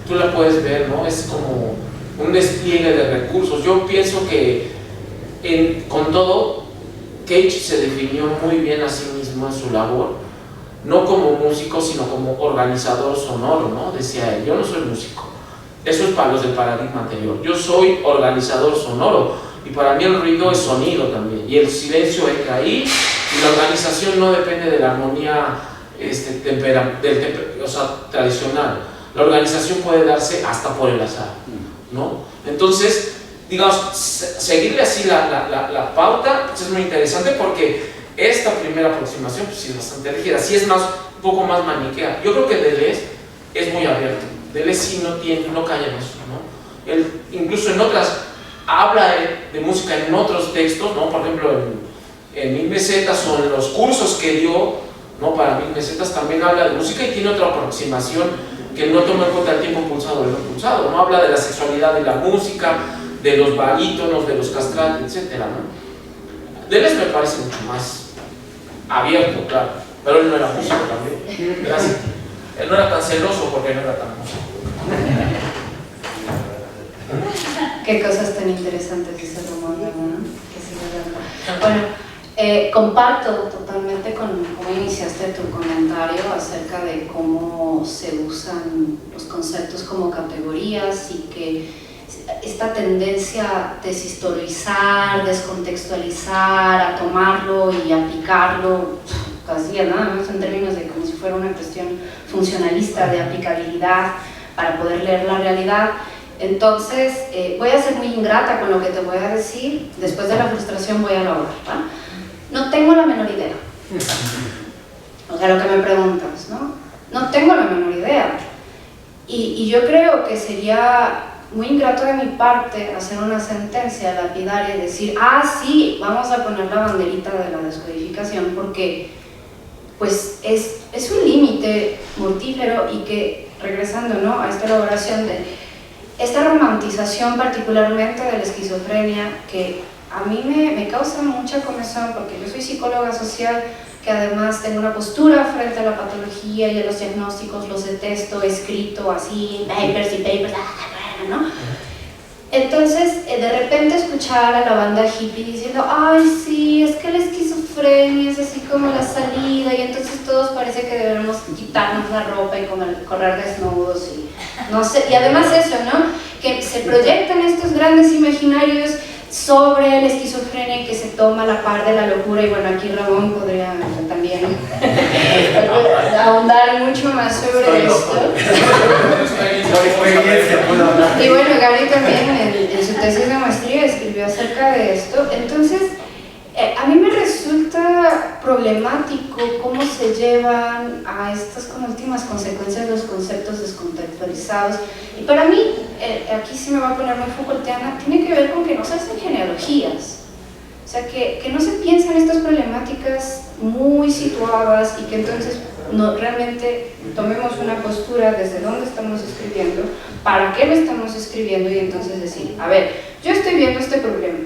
tú la puedes ver, ¿no? Es como un despliegue de recursos. Yo pienso que con todo, Cage se definió muy bien a sí mismo en su labor, no como músico, sino como organizador sonoro, ¿no? Decía él, yo no soy músico, eso es para los del paradigma anterior, yo soy organizador sonoro, y para mí el ruido es sonido también, y el silencio entra ahí, y la organización no depende de la armonía tradicional. La organización puede darse hasta por el azar, ¿no? Entonces, digamos, seguirle así la pauta, pues es muy interesante, porque esta primera aproximación pues sí es bastante rígida, sí es un poco más maniquea. Yo creo que Deleuze es muy abierto, Deleuze sí no cae en eso, ¿no? Él incluso en otras habla de música en otros textos, ¿no? Por ejemplo en 1000 mesetas o en los cursos que dio, ¿no? Para 1000 mesetas también habla de música, y tiene otra aproximación que no toma en cuenta el tiempo pulsado y no pulsado, ¿no? Habla de la sexualidad de la música, de los barítonos, de los castratos, etc., ¿no? Deleuze me parece mucho más abierto, claro, pero él no era músico también. Gracias. Él no era tan celoso porque no era tan músico. Qué cosas tan interesantes dice Ramón, ¿no? Que sigue hablando. Bueno, comparto totalmente con cómo iniciaste tu comentario acerca de cómo se usan los conceptos como categorías, y que esta tendencia a deshistorizar, descontextualizar, a tomarlo y aplicarlo casi nada más en términos de como si fuera una cuestión funcionalista de aplicabilidad para poder leer la realidad. Entonces, voy a ser muy ingrata con lo que te voy a decir. Después de la frustración voy a elaborar, ¿va? No tengo la menor idea. O sea, lo que me preguntas, ¿no? No tengo la menor idea. Y yo creo que sería muy ingrato de mi parte hacer una sentencia lapidaria y decir, sí, vamos a poner la banderita de la descodificación, porque pues es un límite mortífero, y que, regresando, ¿no?, a esta elaboración de esta romantización particularmente de la esquizofrenia, que a mí me causa mucha comezón, porque yo soy psicóloga social, que además tengo una postura frente a la patología y a los diagnósticos, los detesto, he escrito así, papers y papers, ¿no? Entonces, de repente escuchar a la banda hippie diciendo, ay, sí, es que la esquizofrenia es así como la salida, y entonces todos parece que debemos quitarnos la ropa y correr desnudos, y no sé, y además eso, ¿no? Que se proyectan estos grandes imaginarios sobre la esquizofrenia, y que se toma la par de la locura, y bueno, aquí Ramón podría también ahondar mucho más sobre esto. Y bueno, Gary también en su tesis de maestría escribió acerca de esto. Entonces, a mí me resulta problemático cómo se llevan a estas como últimas consecuencias los conceptos descontextualizados. Y para mí, aquí sí me va a poner muy Foucaultiana, tiene que ver con que no se hacen genealogías. O sea, que no se piensan estas problemáticas muy situadas, y que entonces realmente tomemos una postura desde dónde estamos escribiendo, para qué lo estamos escribiendo, y entonces decir, a ver, yo estoy viendo este problema.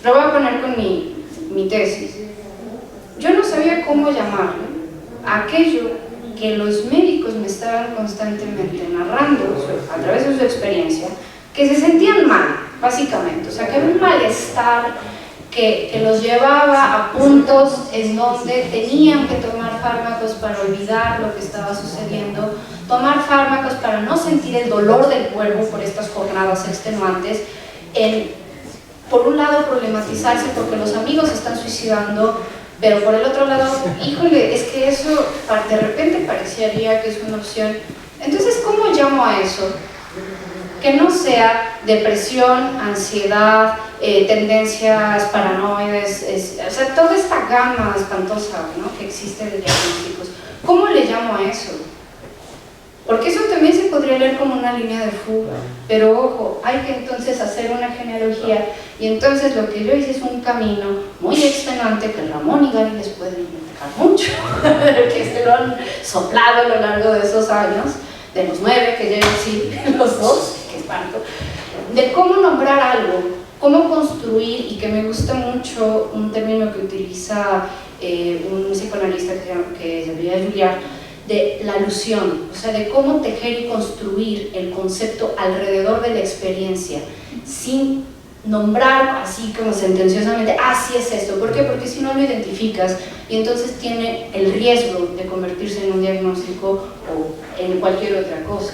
Lo voy a poner con mi tesis. Yo no sabía cómo llamarlo a aquello que los médicos me estaban constantemente narrando a través de su experiencia, que se sentían mal, básicamente. O sea, que había un malestar que los llevaba a puntos en donde tenían que tomar fármacos para olvidar lo que estaba sucediendo, tomar fármacos para no sentir el dolor del cuerpo por estas jornadas extenuantes, por un lado problematizarse porque los amigos se están suicidando, pero por el otro lado, híjole, es que eso de repente parecería que es una opción. Entonces, ¿cómo llamo a eso? Que no sea depresión, ansiedad, tendencias paranoides, o sea, toda esta gama espantosa, ¿no?, que existe de diagnósticos. ¿Cómo le llamo a eso? Porque eso también se podría leer como una línea de fuga, pero ojo, hay que entonces hacer una genealogía, y entonces lo que yo hice es un camino muy extenuante que Ramón y Gary les pueden identificar mucho, que se lo han soplado a lo largo de esos años, de los 9 que llevo así, los 2, que espanto, de cómo nombrar algo cómo construir, y que me gusta mucho un término que utiliza un psicoanalista que se llama Julián, de la alusión, o sea, de cómo tejer y construir el concepto alrededor de la experiencia, sin nombrar así como sentenciosamente, sí es esto. ¿Por qué? Porque si no lo identificas, y entonces tiene el riesgo de convertirse en un diagnóstico o en cualquier otra cosa.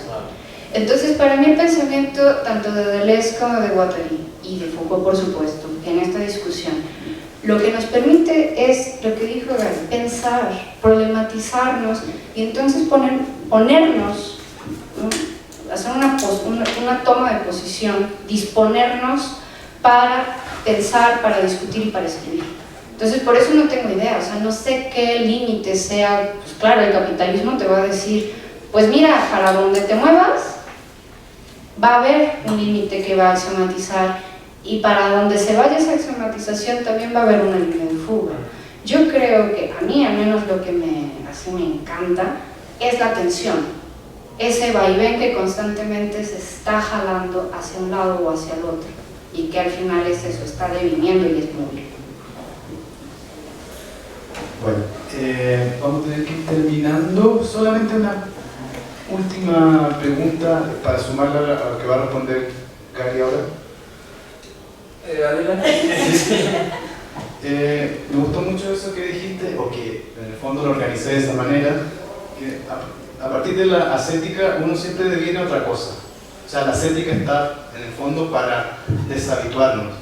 Entonces, para mí el pensamiento tanto de Deleuze como de Guattari y de Foucault, por supuesto, en esta discusión, lo que nos permite es lo que dijo Gary, pensar, problematizarnos y entonces ponernos, ¿no? Hacer una toma de posición, disponernos para pensar, para discutir y para escribir. Entonces, por eso no tengo idea, o sea, no sé qué límite sea. Pues claro, el capitalismo te va a decir, pues mira, para donde te muevas va a haber un límite que va a axiomatizar, y para donde se vaya esa axiotización también va a haber una línea de fuga. Yo creo que a mí, al menos, lo que así me encanta es la tensión, ese vaivén que constantemente se está jalando hacia un lado o hacia el otro, y que al final es eso, está deviniendo y es móvil. Bueno, vamos a tener que ir terminando. Solamente una última pregunta para sumarla a lo que va a responder Gary ahora. Adelante. Me gustó mucho eso que dijiste, o que en el fondo lo organicé de esa manera, que a partir de la ascética uno siempre deviene otra cosa. O sea, la ascética está en el fondo para deshabituarnos.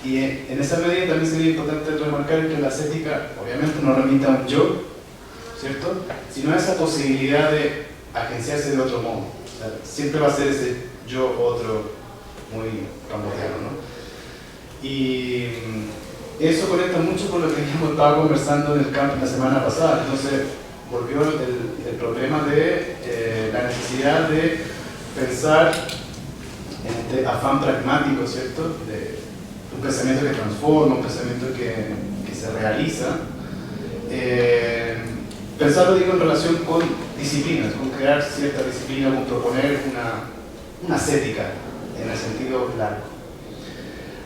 Y en esa medida también sería importante remarcar que la ascética obviamente no remite a un yo, ¿cierto? Sino a esa posibilidad de agenciarse de otro modo. O sea, siempre va a ser ese yo otro muy camboteano, ¿no? Y eso conecta mucho con lo que hemos estado conversando en el camp la semana pasada. Entonces volvió el problema de la necesidad de pensar en este afán pragmático, ¿cierto? De un pensamiento que transforma, un pensamiento que se realiza. Pensarlo, digo, en relación con disciplinas, con crear cierta disciplina, con proponer una ascética en el sentido largo.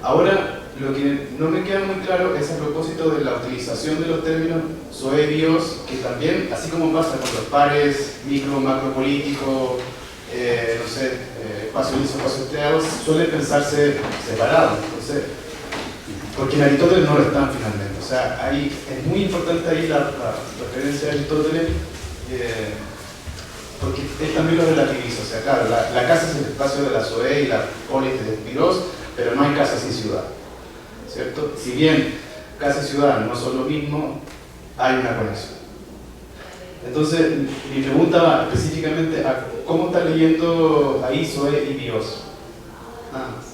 Ahora, lo que no me queda muy claro es a propósito de la utilización de los términos zoe-bios, que también, así como pasa con los pares micro-macropolíticos, no sé, espacio liso, espacio creado, suele pensarse separados. Entonces, porque en Aristóteles no lo están finalmente. O sea, ahí es muy importante ahí la referencia de Aristóteles, porque él también lo relativiza. O sea, claro, la casa es el espacio de la zoe y la polis de Espiros, pero no hay casa sin ciudad, ¿cierto? Si bien casa y ciudad no son lo mismo, hay una conexión. Entonces, mi pregunta va específicamente a cómo está leyendo ahí zoe y bios. Nada más.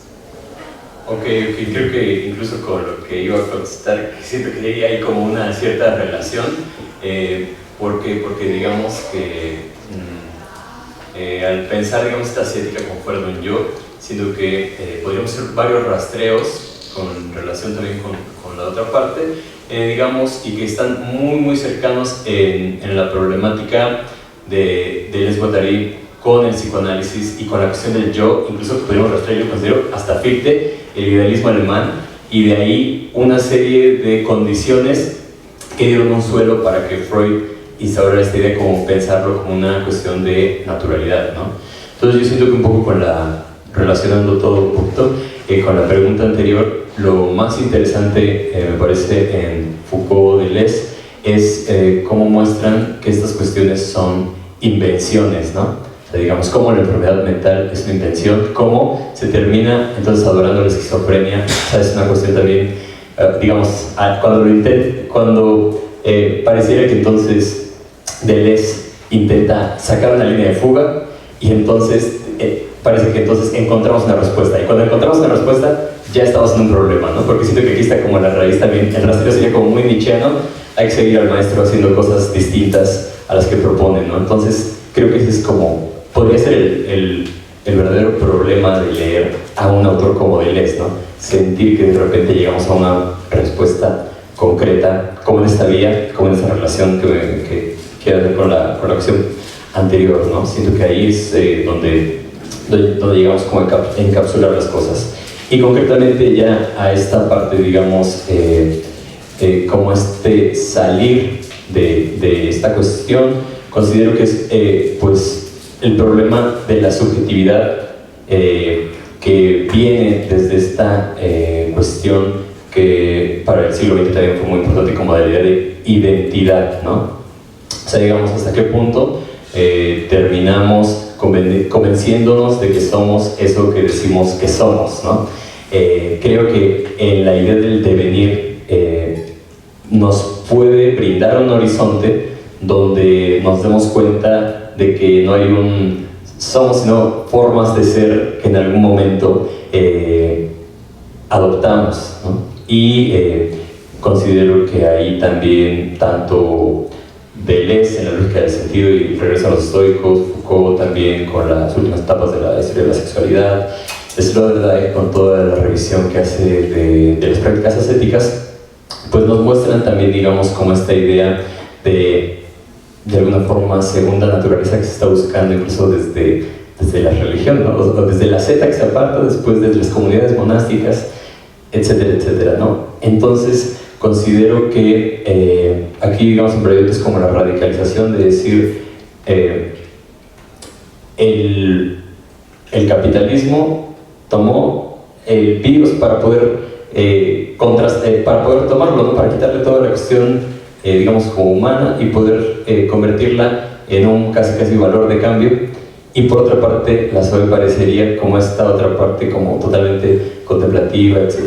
Ok, creo que incluso con lo que iba a contestar, siento que ahí hay como una cierta relación, porque digamos que al pensar, digamos, esta ascética como fuera de un yo, siento que podríamos hacer varios rastreos con relación también con la otra parte, digamos, y que están muy cercanos en la problemática de Deleuze Guattari con el psicoanálisis y con la cuestión del yo. Incluso podríamos rastrear, yo considero, hasta Fichte, el idealismo alemán, y de ahí una serie de condiciones que dieron un suelo para que Freud instaurara esta idea como pensarlo como una cuestión de naturalidad, ¿no? Entonces yo siento que un poco relacionando todo un poquito con la pregunta anterior, lo más interesante me parece en Foucault o Deleuze es cómo muestran que estas cuestiones son invenciones, ¿no? O sea, digamos, cómo la enfermedad mental es una invención, cómo se termina entonces adorando la esquizofrenia. O sea, es una cuestión también, digamos, cuando pareciera que entonces Deleuze intenta sacar una línea de fuga y entonces parece que entonces encontramos una respuesta, y cuando encontramos una respuesta ya estamos en un problema, ¿no? Porque siento que aquí está como la raíz también, el rastreo sería como muy nietzscheano, hay que seguir al maestro haciendo cosas distintas a las que propone, ¿no? Entonces creo que ese es como, podría ser el verdadero problema de leer a un autor como Deleuze, ¿no? Sentir que de repente llegamos a una respuesta concreta, como en esta vía, como en esta relación que quiero hacer con la cuestión anterior, ¿no? Siento que ahí es donde llegamos como a encapsular las cosas. Y concretamente ya a esta parte, digamos, como salir de esta cuestión, considero que es pues el problema de la subjetividad que viene desde esta cuestión que para el siglo XX también fue muy importante como la idea de identidad, ¿no? O sea, digamos, hasta qué punto terminamos convenciéndonos de que somos eso que decimos que somos, ¿no? Creo que en la idea del devenir nos puede brindar un horizonte donde nos demos cuenta de que no hay un somos, sino formas de ser que en algún momento adoptamos, ¿no? Y considero que ahí también tanto Deleuze en la lógica del sentido y regreso a los estoicos, Foucault también con las últimas etapas de la historia de la sexualidad, Sloterdijk con toda la revisión que hace de las prácticas ascéticas, pues nos muestran también, digamos, como esta idea de alguna forma segunda naturaleza que se está buscando incluso desde la religión, ¿no? O desde la asceta que se aparta, después desde las comunidades monásticas, etcétera, etcétera, ¿no? Entonces considero que aquí, digamos, en breve es como la radicalización de decir el capitalismo tomó el virus para poder para poder tomarlo, ¿no? Para quitarle toda la cuestión digamos como humana y poder convertirla en un casi valor de cambio, y por otra parte la SOE parecería como esta otra parte como totalmente contemplativa, etc.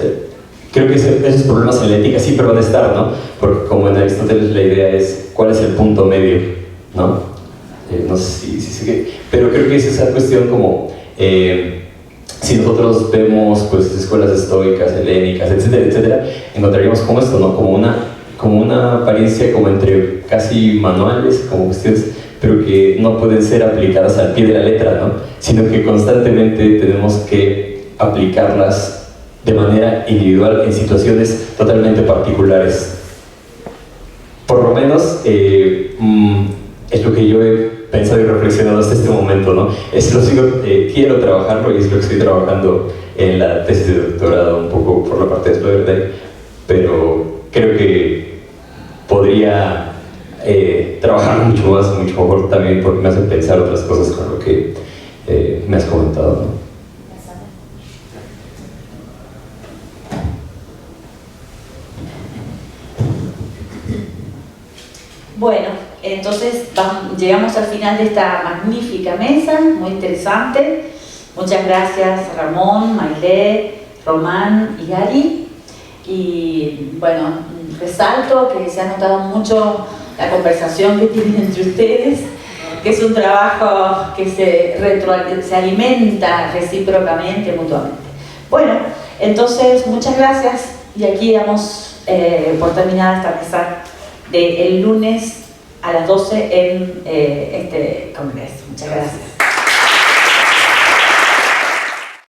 Creo que esos problemas en la ética siempre van a estar, ¿no? Porque como en Aristóteles la idea es cuál es el punto medio, ¿no? No sé si pero creo que es esa cuestión como si nosotros vemos pues escuelas estoicas, helénicas, etcétera, etcétera, encontraríamos como esto, ¿no? Como una apariencia como entre casi manuales, como cuestiones, pero que no pueden ser aplicadas al pie de la letra, ¿no? Sino que constantemente tenemos que aplicarlas de manera individual en situaciones totalmente particulares. Por lo menos es lo que yo he pensado y reflexionado hasta este momento, ¿no? Quiero trabajarlo y es lo que estoy trabajando en la tesis de doctorado, un poco por la parte de Sloterdijk, pero creo que podría trabajar mucho mejor también porque me hace pensar otras cosas con lo que me has comentado, ¿no? Bueno, entonces llegamos al final de esta magnífica mesa, muy interesante. Muchas gracias Ramón, Maylet, Román y Gary. Y bueno, resalto que se ha notado mucho la conversación que tienen entre ustedes, que es un trabajo que se alimenta recíprocamente, mutuamente. Bueno, entonces muchas gracias y aquí damos por terminada esta mesa del lunes a las 12 en este congreso. Muchas gracias.